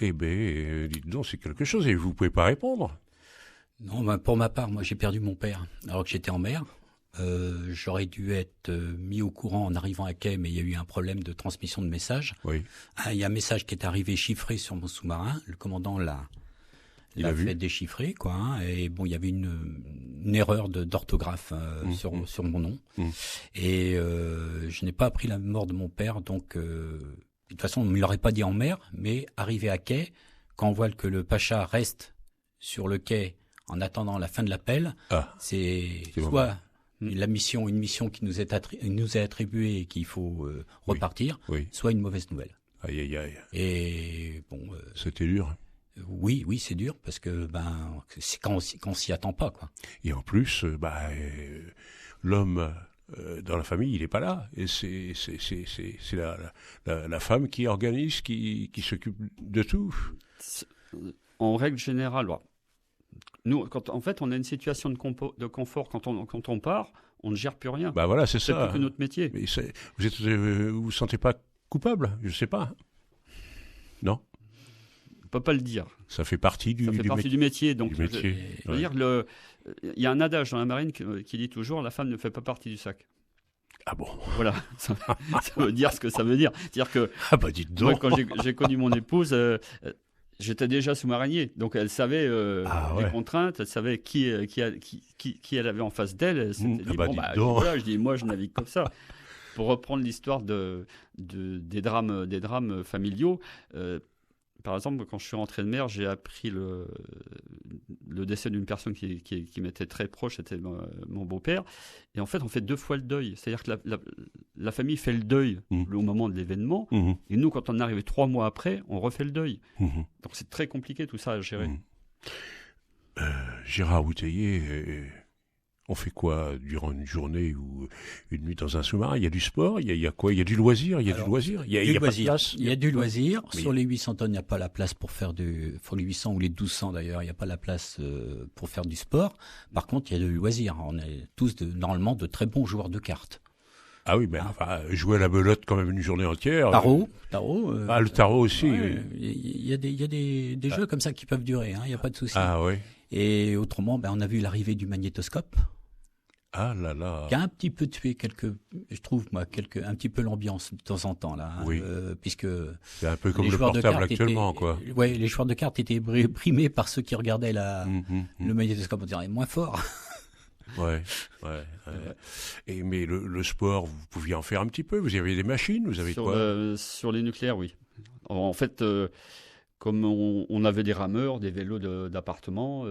[SPEAKER 1] Eh bien, dites donc, c'est quelque chose et vous pouvez pas répondre.
[SPEAKER 3] Non, pour ma part, moi j'ai perdu mon père alors que j'étais en mer. J'aurais dû être mis au courant en arrivant à quai, mais il y a eu un problème de transmission de messages.
[SPEAKER 1] Oui.
[SPEAKER 3] Il y a un message qui est arrivé chiffré sur mon sous-marin. Le commandant l'a fait déchiffrer, quoi. Hein, et bon, il y avait une erreur d'orthographe sur mon nom. Et je n'ai pas appris la mort de mon père, donc de toute façon, on ne me l'aurait pas dit en mer, mais arrivé à quai, quand on voit que le pacha reste sur le quai en attendant la fin de l'appel, c'est soit une mission qui nous est attribuée et qu'il faut repartir, soit une mauvaise nouvelle.
[SPEAKER 1] Aïe, aïe, aïe.
[SPEAKER 3] Et bon,
[SPEAKER 1] c'était dur.
[SPEAKER 3] Oui, c'est dur parce que c'est quand on s'y attend pas, quoi.
[SPEAKER 1] Et en plus, l'homme dans la famille, il n'est pas là. Et c'est la femme qui organise, qui s'occupe de tout.
[SPEAKER 4] En règle générale, nous, en fait, on a une situation de confort quand on part, on ne gère plus rien.
[SPEAKER 1] Bah voilà, c'est ça.
[SPEAKER 4] C'est plus que notre métier.
[SPEAKER 1] Mais vous sentez pas coupable? Je sais pas. Non.
[SPEAKER 4] On peut pas le dire.
[SPEAKER 1] Ça fait partie du
[SPEAKER 4] métier. Donc,
[SPEAKER 1] je veux
[SPEAKER 4] dire, il y a un adage dans la marine qui dit toujours la femme ne fait pas partie du sac.
[SPEAKER 1] Ah bon?
[SPEAKER 4] Voilà, ça veut dire ce que ça veut dire. C'est-à-dire que
[SPEAKER 1] dites donc.
[SPEAKER 4] Moi, quand j'ai connu mon épouse, j'étais déjà sous-marinier, donc elle savait les contraintes, elle savait qui elle avait en face d'elle. Elle s'était dit, voilà, je dis, moi je navigue comme ça. Pour reprendre l'histoire des drames familiaux, par exemple, quand je suis rentré de mer, j'ai appris le décès d'une personne qui m'était très proche, c'était mon beau-père. Et en fait, on fait 2 fois le deuil. C'est-à-dire que la famille fait le deuil au moment de l'événement. Et nous, quand on arrive 3 mois après, on refait le deuil. Donc c'est très compliqué tout ça à gérer.
[SPEAKER 1] Gérard Bouteiller, on fait quoi durant une journée ou une nuit dans un sous-marin? Il y a du sport, il y a quoi? Il y a du loisir, il y a pas de place.
[SPEAKER 3] Il y a du loisir. Sur les 800 tonnes, il n'y a pas la place pour faire pour les 800 ou les 1200 d'ailleurs, il n'y a pas la place pour faire du sport. Par contre, il y a du loisir. On est tous normalement de très bons joueurs de cartes.
[SPEAKER 1] Ah oui, mais jouer à la belote quand même une journée entière.
[SPEAKER 3] Tarot.
[SPEAKER 1] Le tarot aussi.
[SPEAKER 3] Il y a des jeux comme ça qui peuvent durer, il n'y a pas de souci.
[SPEAKER 1] Ah oui.
[SPEAKER 3] Et autrement, on a vu l'arrivée du magnétoscope.
[SPEAKER 1] Ah là là.
[SPEAKER 3] Qui a un petit peu tué je trouve un petit peu l'ambiance de temps en temps là.
[SPEAKER 1] Oui.
[SPEAKER 3] Puisque
[SPEAKER 1] c'est un peu comme le portable actuellement, quoi.
[SPEAKER 3] Ouais, les joueurs de cartes étaient brimés par ceux qui regardaient le magnétoscope, on dirait moins fort.
[SPEAKER 1] Ouais. Mais le sport, vous pouviez en faire un petit peu. Vous avez des machines, vous avez quoi?
[SPEAKER 4] Sur les nucléaires, oui. En fait. Comme on avait des rameurs, des vélos d'appartement.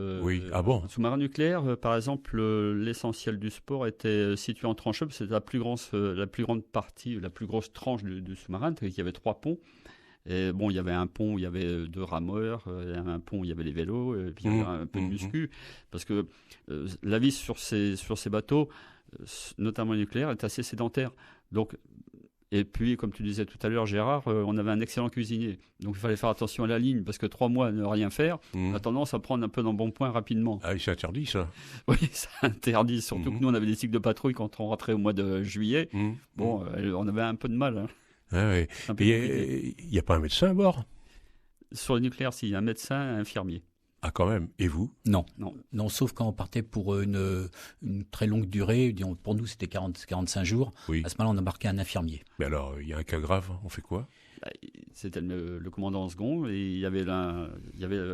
[SPEAKER 4] Sous-marin nucléaire, par exemple, l'essentiel du sport était situé en trancheux. C'est la plus grande partie, la plus grosse tranche du sous-marin. Il y avait 3 ponts. Et bon, il y avait un pont où il y avait 2 rameurs, un pont où il y avait les vélos, et puis il y avait un peu de muscu. Parce que la vie sur ces bateaux, notamment nucléaires, est assez sédentaire. Donc, et puis, comme tu disais tout à l'heure, Gérard, on avait un excellent cuisinier. Donc, il fallait faire attention à la ligne, parce que 3 mois à ne rien faire, on a tendance à prendre un peu d'embonpoint rapidement.
[SPEAKER 1] Ah oui, c'est interdit, ça.
[SPEAKER 4] Oui, c'est interdit. Surtout que nous, on avait des cycles de patrouille quand on rentrait au mois de juillet. On avait un peu de mal.
[SPEAKER 1] Ah oui. Il n'y a pas un médecin à bord?
[SPEAKER 4] Sur le nucléaire, si, il y a un médecin, un infirmier.
[SPEAKER 1] Ah, quand même. Et vous?
[SPEAKER 3] Non, sauf quand on partait pour une très longue durée. Pour nous, c'était 45 jours.
[SPEAKER 1] Oui.
[SPEAKER 3] À ce moment-là, on embarquait un infirmier.
[SPEAKER 1] Mais alors, il y a un cas grave, on fait quoi?
[SPEAKER 4] C'était le commandant en second. Et il y avait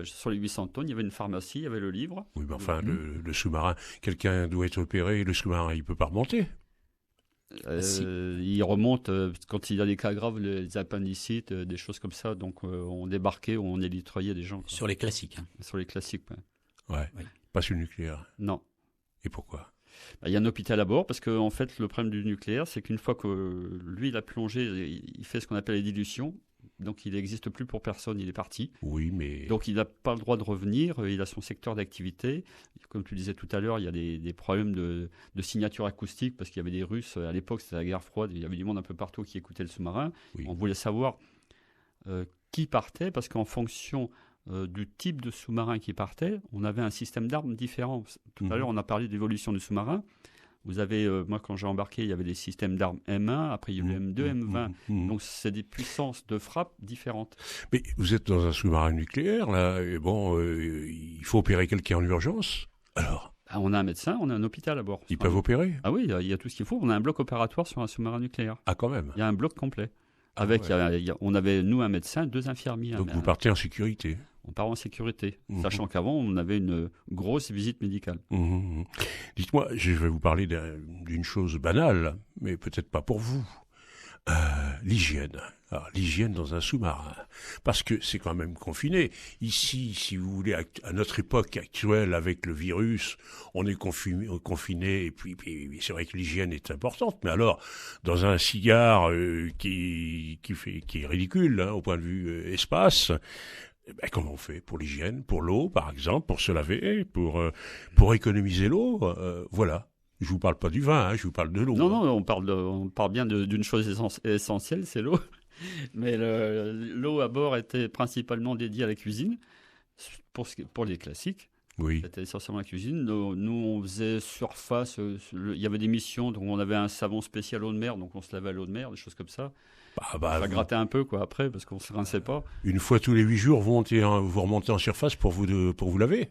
[SPEAKER 4] sur les 800 tonnes, il y avait une pharmacie, il y avait le livre.
[SPEAKER 1] Oui, mais enfin, le sous-marin, quelqu'un doit être opéré, le sous-marin, il ne peut pas remonter.
[SPEAKER 4] Il remonte quand il y a des cas graves, les appendicites, des choses comme ça. Donc on débarquait ou on élitroyait des gens.
[SPEAKER 3] Sur les classiques.
[SPEAKER 4] Sur les classiques,
[SPEAKER 1] ouais. Pas sur le nucléaire.
[SPEAKER 4] Non.
[SPEAKER 1] Et pourquoi?
[SPEAKER 4] Il y a un hôpital à bord parce que en fait le problème du nucléaire, c'est qu'une fois que lui il a plongé, il fait ce qu'on appelle les dilutions. Donc il n'existe plus pour personne, il est parti.
[SPEAKER 1] Oui, mais...
[SPEAKER 4] Donc il n'a pas le droit de revenir, il a son secteur d'activité. Comme tu disais tout à l'heure, il y a des problèmes de signature acoustique parce qu'il y avait des Russes, à l'époque c'était la guerre froide, il y avait du monde un peu partout qui écoutait le sous-marin. Oui. On voulait savoir qui partait parce qu'en fonction du type de sous-marin qui partait, on avait un système d'armes différent. Tout à l'heure on a parlé d'évolution du sous-marin. Vous avez, moi quand j'ai embarqué, il y avait des systèmes d'armes M1, après il y a eu le M2, M20. Donc c'est des puissances de frappe différentes.
[SPEAKER 1] Mais vous êtes dans un sous-marin nucléaire, là, et bon, il faut opérer quelqu'un en urgence. Alors,
[SPEAKER 4] On a un médecin, on a un hôpital à bord.
[SPEAKER 1] ils peuvent opérer?
[SPEAKER 4] Ah oui, il y a tout ce qu'il faut. On a un bloc opératoire sur un sous-marin nucléaire.
[SPEAKER 1] Ah, quand même.
[SPEAKER 4] Il y a un bloc complet. Avec, on avait, nous, un médecin, 2 infirmiers.
[SPEAKER 1] Donc vous partez en sécurité.
[SPEAKER 4] On part en sécurité, sachant qu'avant, on avait une grosse visite médicale.
[SPEAKER 1] Dites-moi, je vais vous parler d'une chose banale, mais peut-être pas pour vous. L'hygiène. Alors, l'hygiène dans un sous-marin. Parce que c'est quand même confiné. Ici, si vous voulez, à notre époque actuelle, avec le virus, on est confiné, et puis c'est vrai que l'hygiène est importante. Mais alors, dans un cigare qui est ridicule, au point de vue espace, comment on fait pour l'hygiène, pour l'eau, par exemple, pour se laver, pour économiser l'eau, voilà. Je vous parle pas du vin, je vous parle de l'eau.
[SPEAKER 4] Non, on parle bien d'une chose essentielle, c'est l'eau. Mais l'eau à bord était principalement dédiée à la cuisine, pour les classiques.
[SPEAKER 1] Oui.
[SPEAKER 4] C'était essentiellement la cuisine. Nous, on faisait surface. Il y avait des missions, donc on avait un savon spécial eau de mer, donc on se lavait à l'eau de mer, des choses comme ça. Ça grattait un peu après, parce qu'on ne se rinçait pas.
[SPEAKER 1] Une fois tous les 8 jours, vous remontez en surface pour vous laver?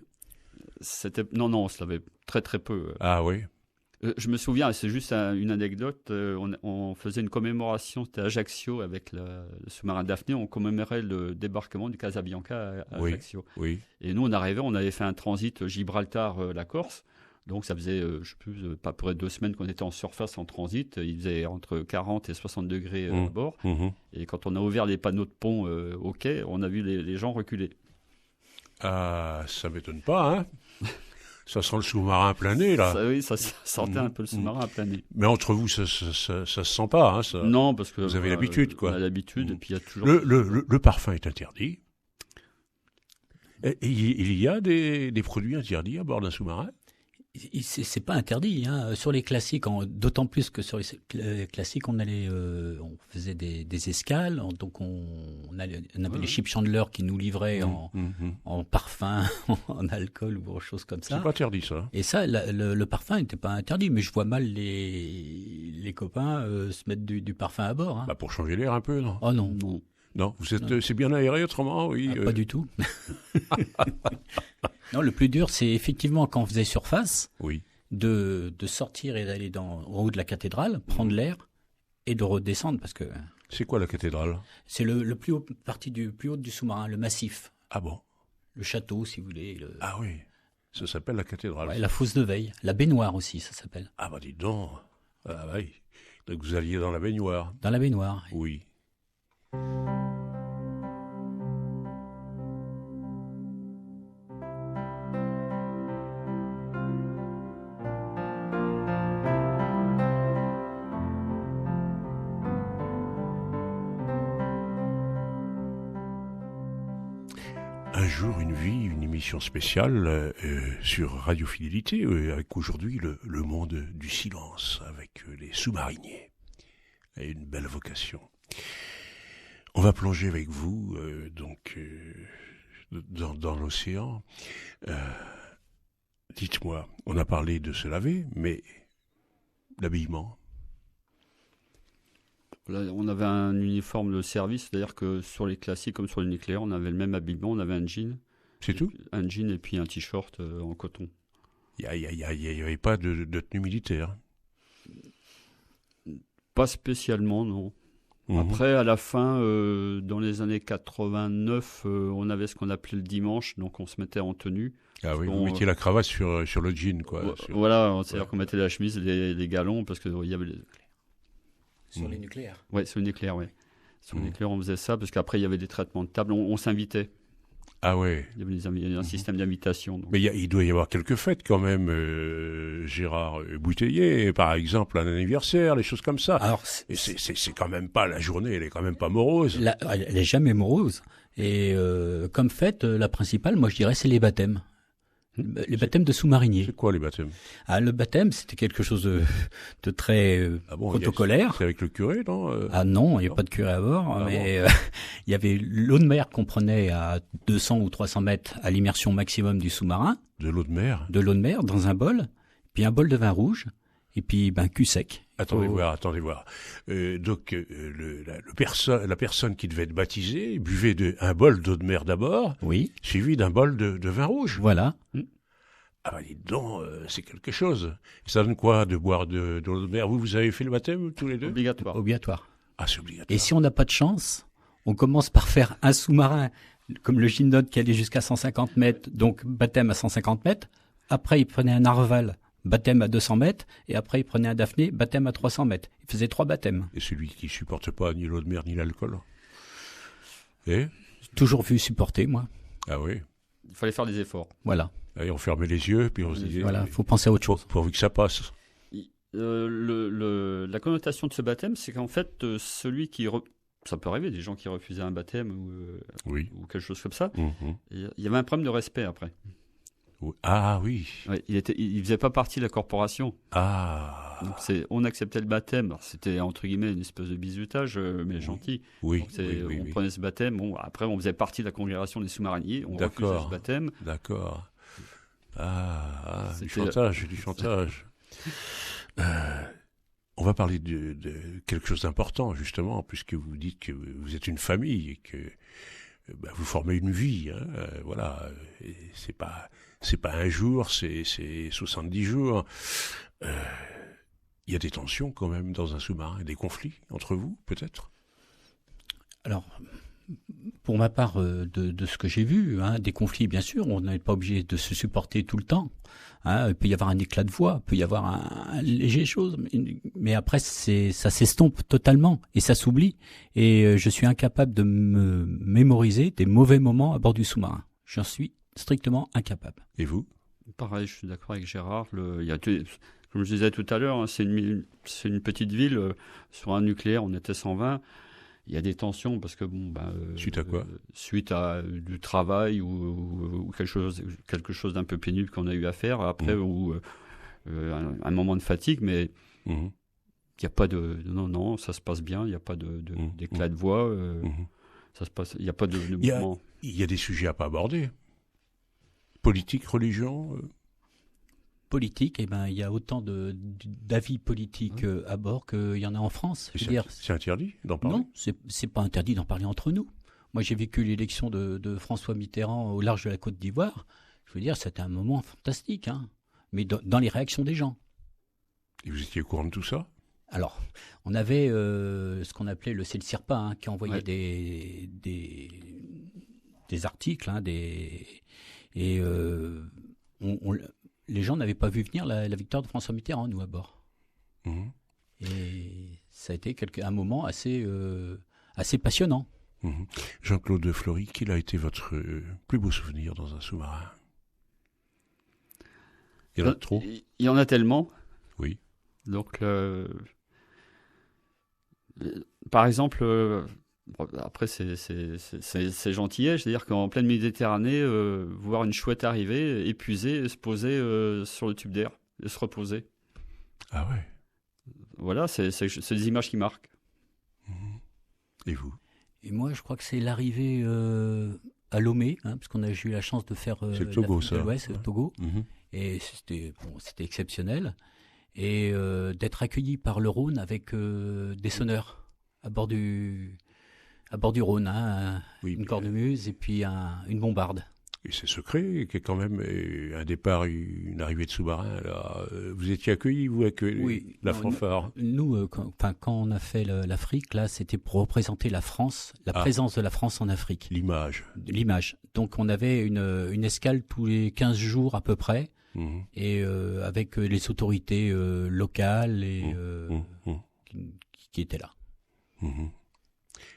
[SPEAKER 4] Non, on se lavait très très peu.
[SPEAKER 1] Ah oui.
[SPEAKER 4] Je me souviens, c'est juste une anecdote, on faisait une commémoration, c'était à Ajaccio avec le sous-marin Daphné, on commémorait le débarquement du Casabianca à Ajaccio.
[SPEAKER 1] Oui.
[SPEAKER 4] Et nous, on avait fait un transit Gibraltar-la Corse, donc ça faisait, je sais plus, pas près de 2 semaines qu'on était en surface en transit, il faisait entre 40 et 60 degrés à bord, et quand on a ouvert les panneaux de pont au quai, on a vu les gens reculer.
[SPEAKER 1] Ah, ça m'étonne pas, hein. Ça sent le sous-marin plein nez, là.
[SPEAKER 4] Oui, ça sentait un peu le sous-marin plein nez.
[SPEAKER 1] Mais entre vous, ça se sent pas, hein, ça.
[SPEAKER 4] Non, parce que
[SPEAKER 1] vous avez l'habitude, quoi.
[SPEAKER 4] On a l'habitude, et puis il y a toujours...
[SPEAKER 1] Le parfum est interdit. Et il y a des produits interdits à bord d'un sous-marin?
[SPEAKER 3] C'est pas interdit, hein. Sur les classiques, d'autant plus que sur les classiques, on faisait des escales, donc on avait les ship chandlers qui nous livraient en parfum, en alcool ou autre chose comme ça.
[SPEAKER 1] C'est pas interdit, ça.
[SPEAKER 3] Et ça, le parfum n'était pas interdit, mais je vois mal les copains se mettre du parfum à bord. Hein.
[SPEAKER 1] Pour changer l'air un peu, non?
[SPEAKER 3] Oh non.
[SPEAKER 1] Non, c'est bien aéré autrement, oui.
[SPEAKER 3] Pas du tout. Non, le plus dur, c'est effectivement quand on faisait surface, de sortir et d'aller en haut de la cathédrale, prendre l'air et de redescendre parce que.
[SPEAKER 1] C'est quoi la cathédrale?
[SPEAKER 3] C'est le plus haut partie du plus haut du sous-marin, le massif.
[SPEAKER 1] Ah bon?
[SPEAKER 3] Le château, si vous voulez.
[SPEAKER 1] Ah oui, ça s'appelle la cathédrale.
[SPEAKER 3] Ouais, la fosse de veille, la baignoire aussi, ça s'appelle.
[SPEAKER 1] Ah dites donc. Ah oui. Donc vous alliez dans la baignoire.
[SPEAKER 3] Dans la baignoire.
[SPEAKER 1] Oui. Un jour, une vie, une émission spéciale sur Radio Fidélité, avec aujourd'hui le monde du silence, avec les sous-mariniers. Et une belle vocation. On va plonger avec vous dans l'océan. Dites-moi, on a parlé de se laver, mais l'habillement?
[SPEAKER 4] Là, on avait un uniforme de service, c'est-à-dire que sur les classiques comme sur les nucléaires, on avait le même habillement, on avait un jean.
[SPEAKER 1] C'est tout?
[SPEAKER 4] Un jean et puis un t-shirt en coton.
[SPEAKER 1] Il n'y avait pas de tenue militaire?
[SPEAKER 4] Pas spécialement, non. Après, à la fin, dans les années 89, on avait ce qu'on appelait le dimanche, donc on se mettait en tenue.
[SPEAKER 1] Ah oui, vous mettiez la cravate sur le jean, quoi.
[SPEAKER 4] Voilà, c'est-à-dire qu'on mettait la chemise, les galons, parce qu'il y avait...
[SPEAKER 3] Sur les nucléaires?
[SPEAKER 4] Oui, sur les nucléaires, oui. Sur les nucléaires, on faisait ça, parce qu'après, il y avait des traitements de table, on s'invitait.
[SPEAKER 1] Ah ouais.
[SPEAKER 4] Il y avait un système d'invitation. Donc.
[SPEAKER 1] Mais il doit y avoir quelques fêtes quand même, Gérard Bouteiller, par exemple, un anniversaire, les choses comme ça. Alors, c'est quand même pas la journée, elle est quand même pas morose.
[SPEAKER 3] Elle est jamais morose. Et comme fête, la principale, moi je dirais, c'est les baptêmes. Les baptêmes de sous-mariniers.
[SPEAKER 1] C'est quoi les baptêmes?
[SPEAKER 3] Le baptême, c'était quelque chose de très protocolaire.
[SPEAKER 1] C'est avec le curé, non?
[SPEAKER 3] Ah non, il n'y a pas de curé à bord. Mais il y avait l'eau de mer qu'on prenait à 200 ou 300 mètres à l'immersion maximum du sous-marin.
[SPEAKER 1] De l'eau de mer?
[SPEAKER 3] De l'eau de mer dans un bol, puis un bol de vin rouge. Et puis, cul sec.
[SPEAKER 1] Attendez voir. Donc, la personne qui devait être baptisée buvait un bol d'eau de mer d'abord,
[SPEAKER 3] oui,
[SPEAKER 1] suivi d'un bol de vin rouge.
[SPEAKER 3] Voilà.
[SPEAKER 1] Ah bah dites donc, c'est quelque chose. Ça donne quoi de boire de l'eau de mer? Vous avez fait le baptême tous les deux?
[SPEAKER 3] Obligatoire.
[SPEAKER 1] Ah, c'est obligatoire.
[SPEAKER 3] Et si on n'a pas de chance, on commence par faire un sous-marin, comme le gymnote qui allait jusqu'à 150 mètres, donc baptême à 150 mètres. Après, il prenait un narval, baptême à 200 mètres. Et après, il prenait un Daphné, baptême à 300 mètres. Il faisait 3 baptêmes.
[SPEAKER 1] Et celui qui supporte pas ni l'eau de mer ni l'alcool? Et
[SPEAKER 3] toujours vu supporter, moi.
[SPEAKER 1] Ah oui.
[SPEAKER 4] Il fallait faire des efforts.
[SPEAKER 3] Voilà.
[SPEAKER 1] Et on fermait les yeux, puis on se disait...
[SPEAKER 3] Voilà, faut penser à autre chose.
[SPEAKER 1] Pourvu que ça passe.
[SPEAKER 4] La connotation de ce baptême, c'est qu'en fait, celui qui... Ça peut arriver, des gens qui refusaient un baptême ou quelque chose comme ça. Il y avait un problème de respect après.
[SPEAKER 1] Ah oui.
[SPEAKER 4] Ouais, il faisait pas partie de la corporation.
[SPEAKER 1] Ah.
[SPEAKER 4] Donc on acceptait le baptême. Alors, c'était entre guillemets une espèce de bizutage, mais gentil.
[SPEAKER 1] Oui.
[SPEAKER 4] Donc, on prenait ce baptême. Bon, après, on faisait partie de la congrégation des sous-mariniers. On refusait ce baptême.
[SPEAKER 1] D'accord. Du chantage. On va parler de quelque chose d'important, justement, puisque vous dites que vous êtes une famille et que vous formez une vie. Voilà. Et c'est pas un jour, c'est 70 jours. Il y a des tensions quand même dans un sous-marin, des conflits entre vous, peut-être?
[SPEAKER 3] Alors, pour ma part, de ce que j'ai vu, des conflits, bien sûr, on n'est pas obligé de se supporter tout le temps. Il peut y avoir un éclat de voix, il peut y avoir un léger chose, mais après, ça s'estompe totalement et ça s'oublie. Et je suis incapable de me mémoriser des mauvais moments à bord du sous-marin. J'en suis strictement incapable.
[SPEAKER 1] Et vous?
[SPEAKER 4] Pareil, je suis d'accord avec Gérard. Comme je disais tout à l'heure, c'est une petite ville. Sur un nucléaire, on était 120. Il y a des tensions parce que
[SPEAKER 1] suite à quoi?
[SPEAKER 4] Suite à du travail ou quelque chose d'un peu pénible qu'on a eu à faire après ou un moment de fatigue, mais il n'y a pas de non, ça se passe bien. Il n'y a pas d'éclat de voix. Ça se passe. Il n'y a pas de mouvement.
[SPEAKER 1] Il y a des sujets à pas aborder. Politique, religion.
[SPEAKER 3] Politique, il y a autant d'avis politiques à bord qu'il y en a en France.
[SPEAKER 1] C'est interdit d'en parler?
[SPEAKER 3] Non, c'est pas interdit d'en parler entre nous. Moi, j'ai vécu l'élection de François Mitterrand au large de la Côte d'Ivoire. Je veux dire, c'était un moment fantastique, mais dans les réactions des gens.
[SPEAKER 1] Et vous étiez au courant de tout ça?
[SPEAKER 3] Alors, on avait ce qu'on appelait le CELCIRPA, qui envoyait des articles, les gens n'avaient pas vu venir la victoire de François Mitterrand, nous, à bord. Et ça a été un moment assez passionnant.
[SPEAKER 1] Jean-Claude Flory, quel a été votre plus beau souvenir dans un sous-marin? Il y en a trop?
[SPEAKER 4] Il y en a tellement.
[SPEAKER 1] Oui.
[SPEAKER 4] Donc, par exemple... après, c'est gentillet, c'est-à-dire qu'en pleine Méditerranée, voir une chouette arriver, épuisée, se poser sur le tube d'air, et se reposer.
[SPEAKER 1] Ah ouais.
[SPEAKER 4] Voilà, c'est des images qui marquent.
[SPEAKER 1] Et vous?
[SPEAKER 3] Et moi, je crois que c'est l'arrivée à Lomé, parce qu'on a eu la chance de faire
[SPEAKER 1] c'est le Togo, ça.
[SPEAKER 3] C'est le Togo. Et c'était exceptionnel. Et d'être accueilli par le Rhône avec des sonneurs à bord du Rhône, une cornemuse et puis une bombarde.
[SPEAKER 1] Et c'est secret, qu'il y a quand même un départ, une arrivée de sous-marin. Là. Vous étiez accueillis, vous, avec la fanfare?
[SPEAKER 3] Nous, quand on a fait l'Afrique, là, c'était pour représenter la France, la présence de la France en Afrique.
[SPEAKER 1] L'image.
[SPEAKER 3] Donc on avait une escale tous les 15 jours à peu près, et avec les autorités locales qui étaient là.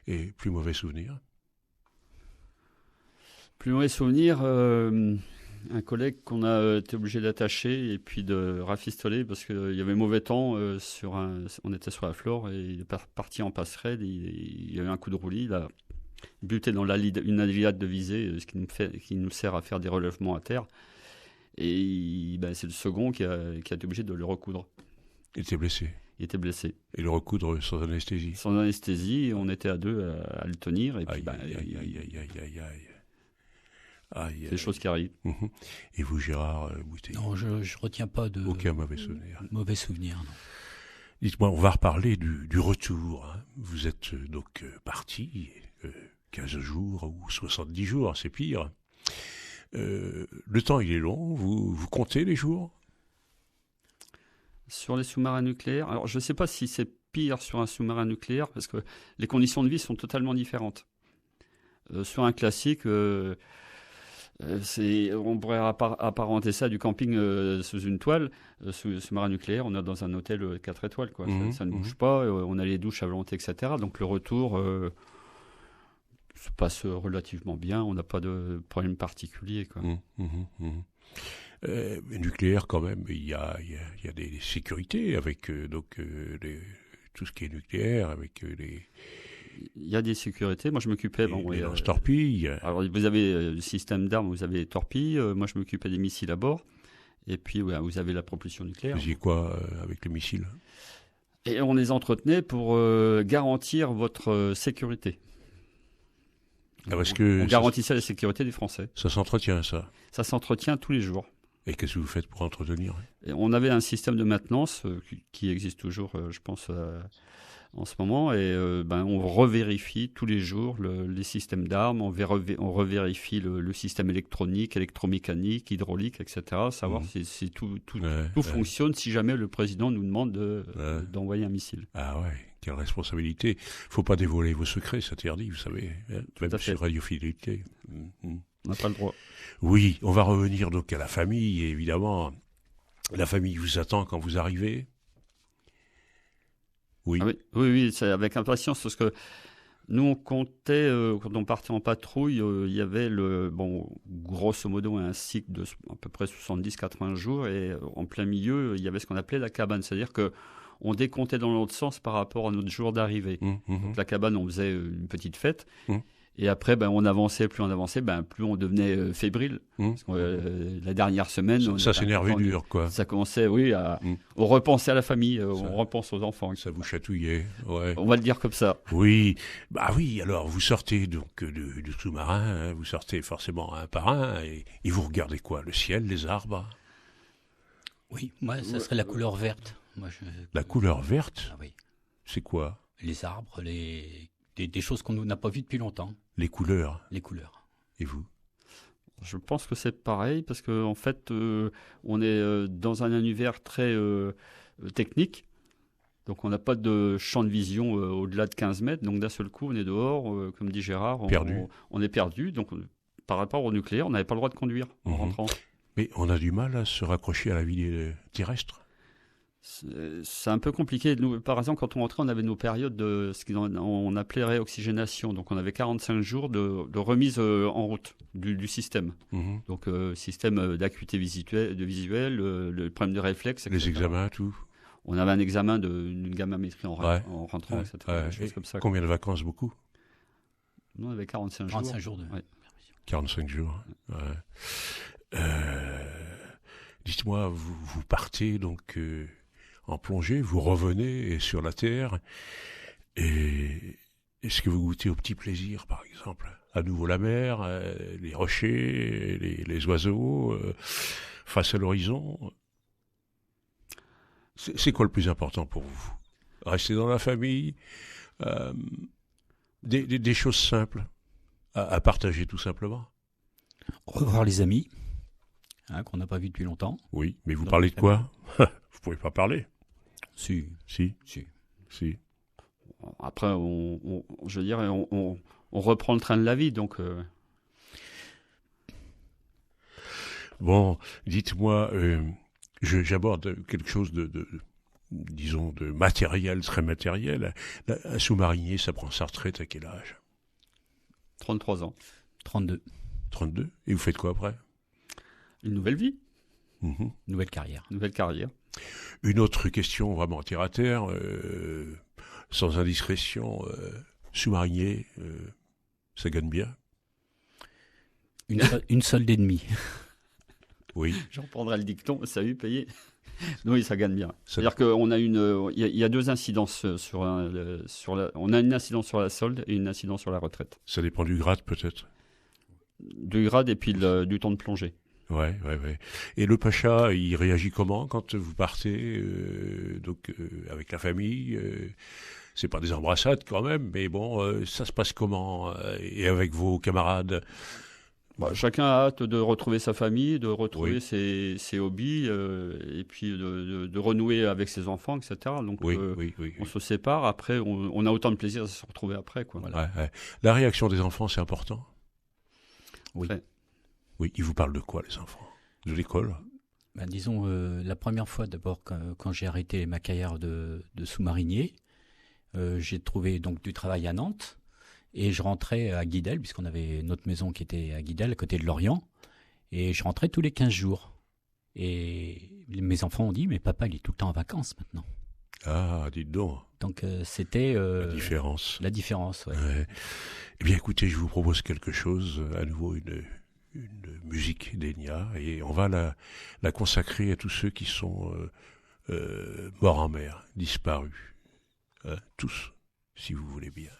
[SPEAKER 1] Et plus mauvais souvenir?
[SPEAKER 4] Plus mauvais souvenir, un collègue qu'on a été obligé d'attacher et puis de rafistoler parce qu'il y avait mauvais temps. On était sur la Flore et il est parti en passerelle. Il y a eu un coup de roulis. Il a buté dans une alliade de visée, ce qui nous sert à faire des relèvements à terre. Et c'est le second qui a été obligé de le recoudre.
[SPEAKER 1] Il était blessé?
[SPEAKER 4] Il était blessé.
[SPEAKER 1] Et le recoudre sans anesthésie?
[SPEAKER 4] Sans anesthésie, on était à deux à le tenir. Et puis,
[SPEAKER 1] aïe.
[SPEAKER 4] C'est des choses qui arrivent.
[SPEAKER 1] Et vous, Gérard Bouteiller?
[SPEAKER 3] Non, je retiens pas de...
[SPEAKER 1] Aucun mauvais souvenir.
[SPEAKER 3] Mauvais souvenir, non.
[SPEAKER 1] Dites-moi, on va reparler du retour. Hein. Vous êtes donc parti 15 jours ou 70 jours, c'est pire. Le temps, il est long. Vous comptez les jours?
[SPEAKER 4] Sur les sous-marins nucléaires, alors je ne sais pas si c'est pire sur un sous-marin nucléaire, parce que les conditions de vie sont totalement différentes. Sur un classique, on pourrait apparenter ça à du camping sous une toile. Sous-marin nucléaire, on est dans un hôtel 4 étoiles. Quoi. Ça ne bouge pas, on a les douches à volonté, etc. Donc le retour se passe relativement bien, on n'a pas de problème particulier. Quoi.
[SPEAKER 1] Nucléaire, quand même, il y a des sécurités avec tout ce qui est nucléaire, avec les...
[SPEAKER 4] Il y a des sécurités. Moi, je m'occupais...
[SPEAKER 1] les lance-torpilles.
[SPEAKER 4] Alors, vous avez le système d'armes, vous avez les torpilles. Moi, je m'occupais des missiles à bord. Et puis, vous avez la propulsion nucléaire.
[SPEAKER 1] Vous faisiez quoi avec les missiles?
[SPEAKER 4] Et on les entretenait pour garantir votre sécurité.
[SPEAKER 1] Parce que
[SPEAKER 4] on garantissait la sécurité des Français.
[SPEAKER 1] Ça s'entretient, ça?
[SPEAKER 4] Ça s'entretient tous les jours.
[SPEAKER 1] Et qu'est-ce que vous faites pour entretenir?
[SPEAKER 4] Et on avait un système de maintenance qui existe toujours, je pense, en ce moment. Et on revérifie tous les jours les systèmes d'armes, on revérifie le système électronique, électromécanique, hydraulique, etc. Savoir si tout fonctionne, si jamais le président nous demande d'envoyer un missile.
[SPEAKER 1] Ah ouais, quelle responsabilité. Faut pas dévoiler vos secrets, c'est interdit, vous savez, hein, même sur radiofidélité.
[SPEAKER 4] On n'a pas le droit.
[SPEAKER 1] Oui, on va revenir donc à la famille, et évidemment. La famille vous attend quand vous arrivez? Oui.
[SPEAKER 4] Ah oui, c'est avec impatience, parce que nous, on comptait, quand on partait en patrouille, il y avait grosso modo un cycle de à peu près 70-80 jours, et en plein milieu, il y avait ce qu'on appelait la cabane, c'est-à-dire qu'on décomptait dans l'autre sens par rapport à notre jour d'arrivée. Donc la cabane, on faisait une petite fête. Et après, on avançait, plus on devenait fébrile. Parce que, la dernière semaine...
[SPEAKER 1] Ça s'énervait dur, quoi.
[SPEAKER 4] Ça commençait, on repensait à la famille, on repense aux enfants.
[SPEAKER 1] Ça vous chatouillait, ouais.
[SPEAKER 4] On va le dire comme ça.
[SPEAKER 1] Oui, alors vous sortez donc du sous-marin, hein, vous sortez forcément un par un, et vous regardez quoi? Le ciel, les arbres?
[SPEAKER 3] Oui, moi, ça serait la couleur verte.
[SPEAKER 1] La couleur verte?
[SPEAKER 3] Ah oui.
[SPEAKER 1] C'est quoi?
[SPEAKER 3] Les arbres, des choses qu'on n'a pas vues depuis longtemps.
[SPEAKER 1] Les couleurs?
[SPEAKER 3] Les couleurs.
[SPEAKER 1] Et vous?
[SPEAKER 4] Je pense que c'est pareil, parce qu'en fait, on est dans un univers très technique. Donc, on n'a pas de champ de vision au-delà de 15 mètres. Donc, d'un seul coup, on est dehors, comme dit Gérard. On est perdu. Donc, par rapport au nucléaire, on n'avait pas le droit de conduire en rentrant. Mais
[SPEAKER 1] on a du mal à se raccrocher à la vie terrestre?
[SPEAKER 4] C'est un peu compliqué. Nous, par exemple, quand on rentrait, on avait nos périodes de ce qu'on appelait réoxygénation. Donc, on avait 45 jours de remise en route du système. Donc, système d'acuité visuelle, le problème de réflexe, etc.
[SPEAKER 1] Les examens, tout.
[SPEAKER 4] On avait un examen d'une gammamétrie en rentrant, etc. Des choses comme ça.
[SPEAKER 1] Combien de vacances? Beaucoup?
[SPEAKER 4] Nous, on avait 45 jours.
[SPEAKER 3] 45 jours.
[SPEAKER 1] 45 jours. Ouais. Dites-moi, vous partez donc... en plongée, vous revenez sur la Terre, et est-ce que vous goûtez au petit plaisir, par exemple? À nouveau la mer, les rochers, les oiseaux, face à l'horizon? C'est quoi le plus important pour vous? Rester dans la famille, des choses simples à partager tout simplement?
[SPEAKER 3] Revoir les amis, qu'on n'a pas vus depuis longtemps.
[SPEAKER 1] Oui, mais vous parlez de quoi? Vous pouvez pas parler.
[SPEAKER 3] Si.
[SPEAKER 4] Après, je veux dire, on reprend le train de la vie, donc...
[SPEAKER 1] Bon, dites-moi, j'aborde quelque chose disons, de matériel, très matériel. Un sous-marinier, ça prend sa retraite à quel âge?
[SPEAKER 4] 33 ans.
[SPEAKER 3] 32.
[SPEAKER 1] 32? Et vous faites quoi après?
[SPEAKER 4] Une nouvelle vie.
[SPEAKER 3] Nouvelle carrière.
[SPEAKER 1] Une autre question vraiment terre à terre, sans indiscrétion, sous-marinier, ça gagne bien?
[SPEAKER 3] Une solde et demie.
[SPEAKER 1] Oui.
[SPEAKER 4] Je reprendrai le dicton, ça a eu payé. Oui, ça gagne bien. C'est-à-dire qu'on a il y a deux incidences on a une incidence sur la solde et une incidence sur la retraite.
[SPEAKER 1] Ça dépend du grade peut-être?
[SPEAKER 4] du grade et puis du temps de plongée.
[SPEAKER 1] Ouais. Et le Pacha, il réagit comment quand vous partez avec la famille c'est pas des embrassades quand même, mais bon, ça se passe comment et avec vos camarades?
[SPEAKER 4] Chacun a hâte de retrouver sa famille, de retrouver ses hobbies, et puis de renouer avec ses enfants, etc. Donc on se sépare, après on a autant de plaisir à se retrouver après. Quoi.
[SPEAKER 1] Voilà. Ouais. La réaction des enfants, c'est important?
[SPEAKER 3] Oui.
[SPEAKER 1] Oui, ils vous parlent de quoi, les enfants? De l'école?
[SPEAKER 3] Disons, la première fois d'abord, quand j'ai arrêté ma carrière de sous-marinier, j'ai trouvé donc du travail à Nantes et je rentrais à Guidel, puisqu'on avait notre maison qui était à Guidel, à côté de Lorient, et je rentrais tous les 15 jours. Et mes enfants ont dit, mais papa, il est tout le temps en vacances maintenant.
[SPEAKER 1] Ah, dites donc.
[SPEAKER 3] Donc c'était...
[SPEAKER 1] la différence.
[SPEAKER 3] La différence, oui.
[SPEAKER 1] Ouais. Eh bien, écoutez, je vous propose quelque chose, à nouveau une musique d'Enya, et on va la consacrer à tous ceux qui sont morts en mer, disparus. Tous, si vous voulez bien.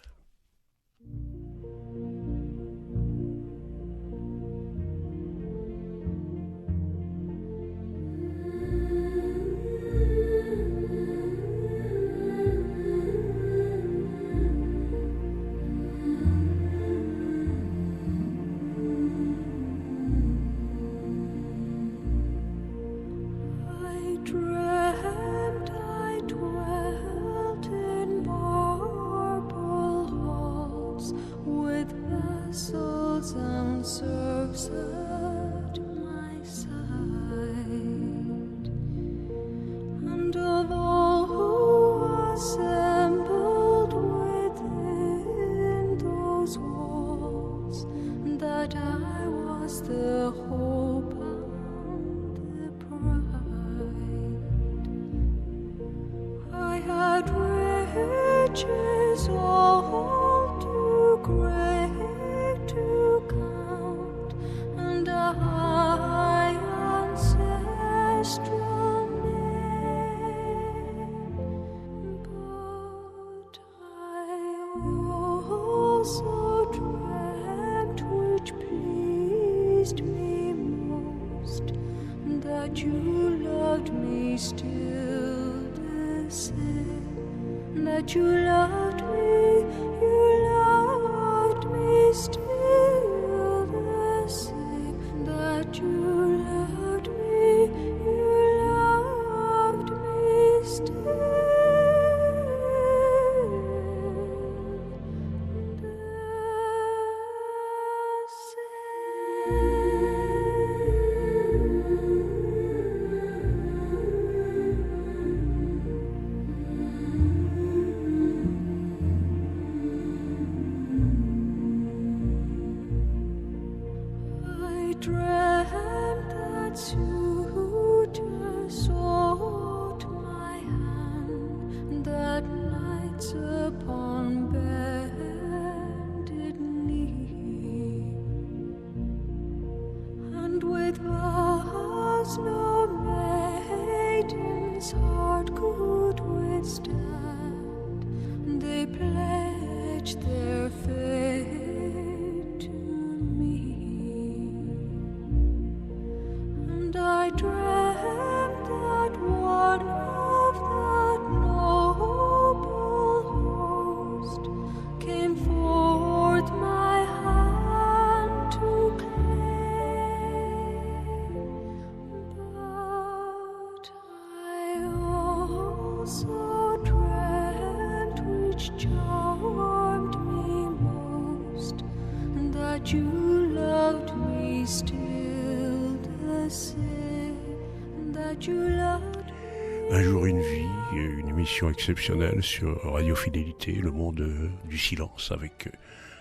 [SPEAKER 1] Un jour une vie, une émission exceptionnelle sur Radio Fidélité, le monde du silence, avec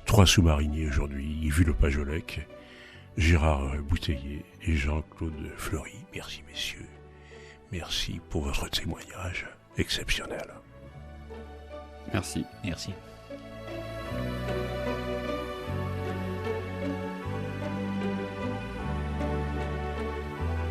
[SPEAKER 1] 3 sous-mariniers aujourd'hui, Yves Le Pajolec, Gérard Bouteiller et Jean-Claude Fleury. Merci messieurs, merci pour votre témoignage exceptionnel.
[SPEAKER 4] Merci.
[SPEAKER 3] Merci.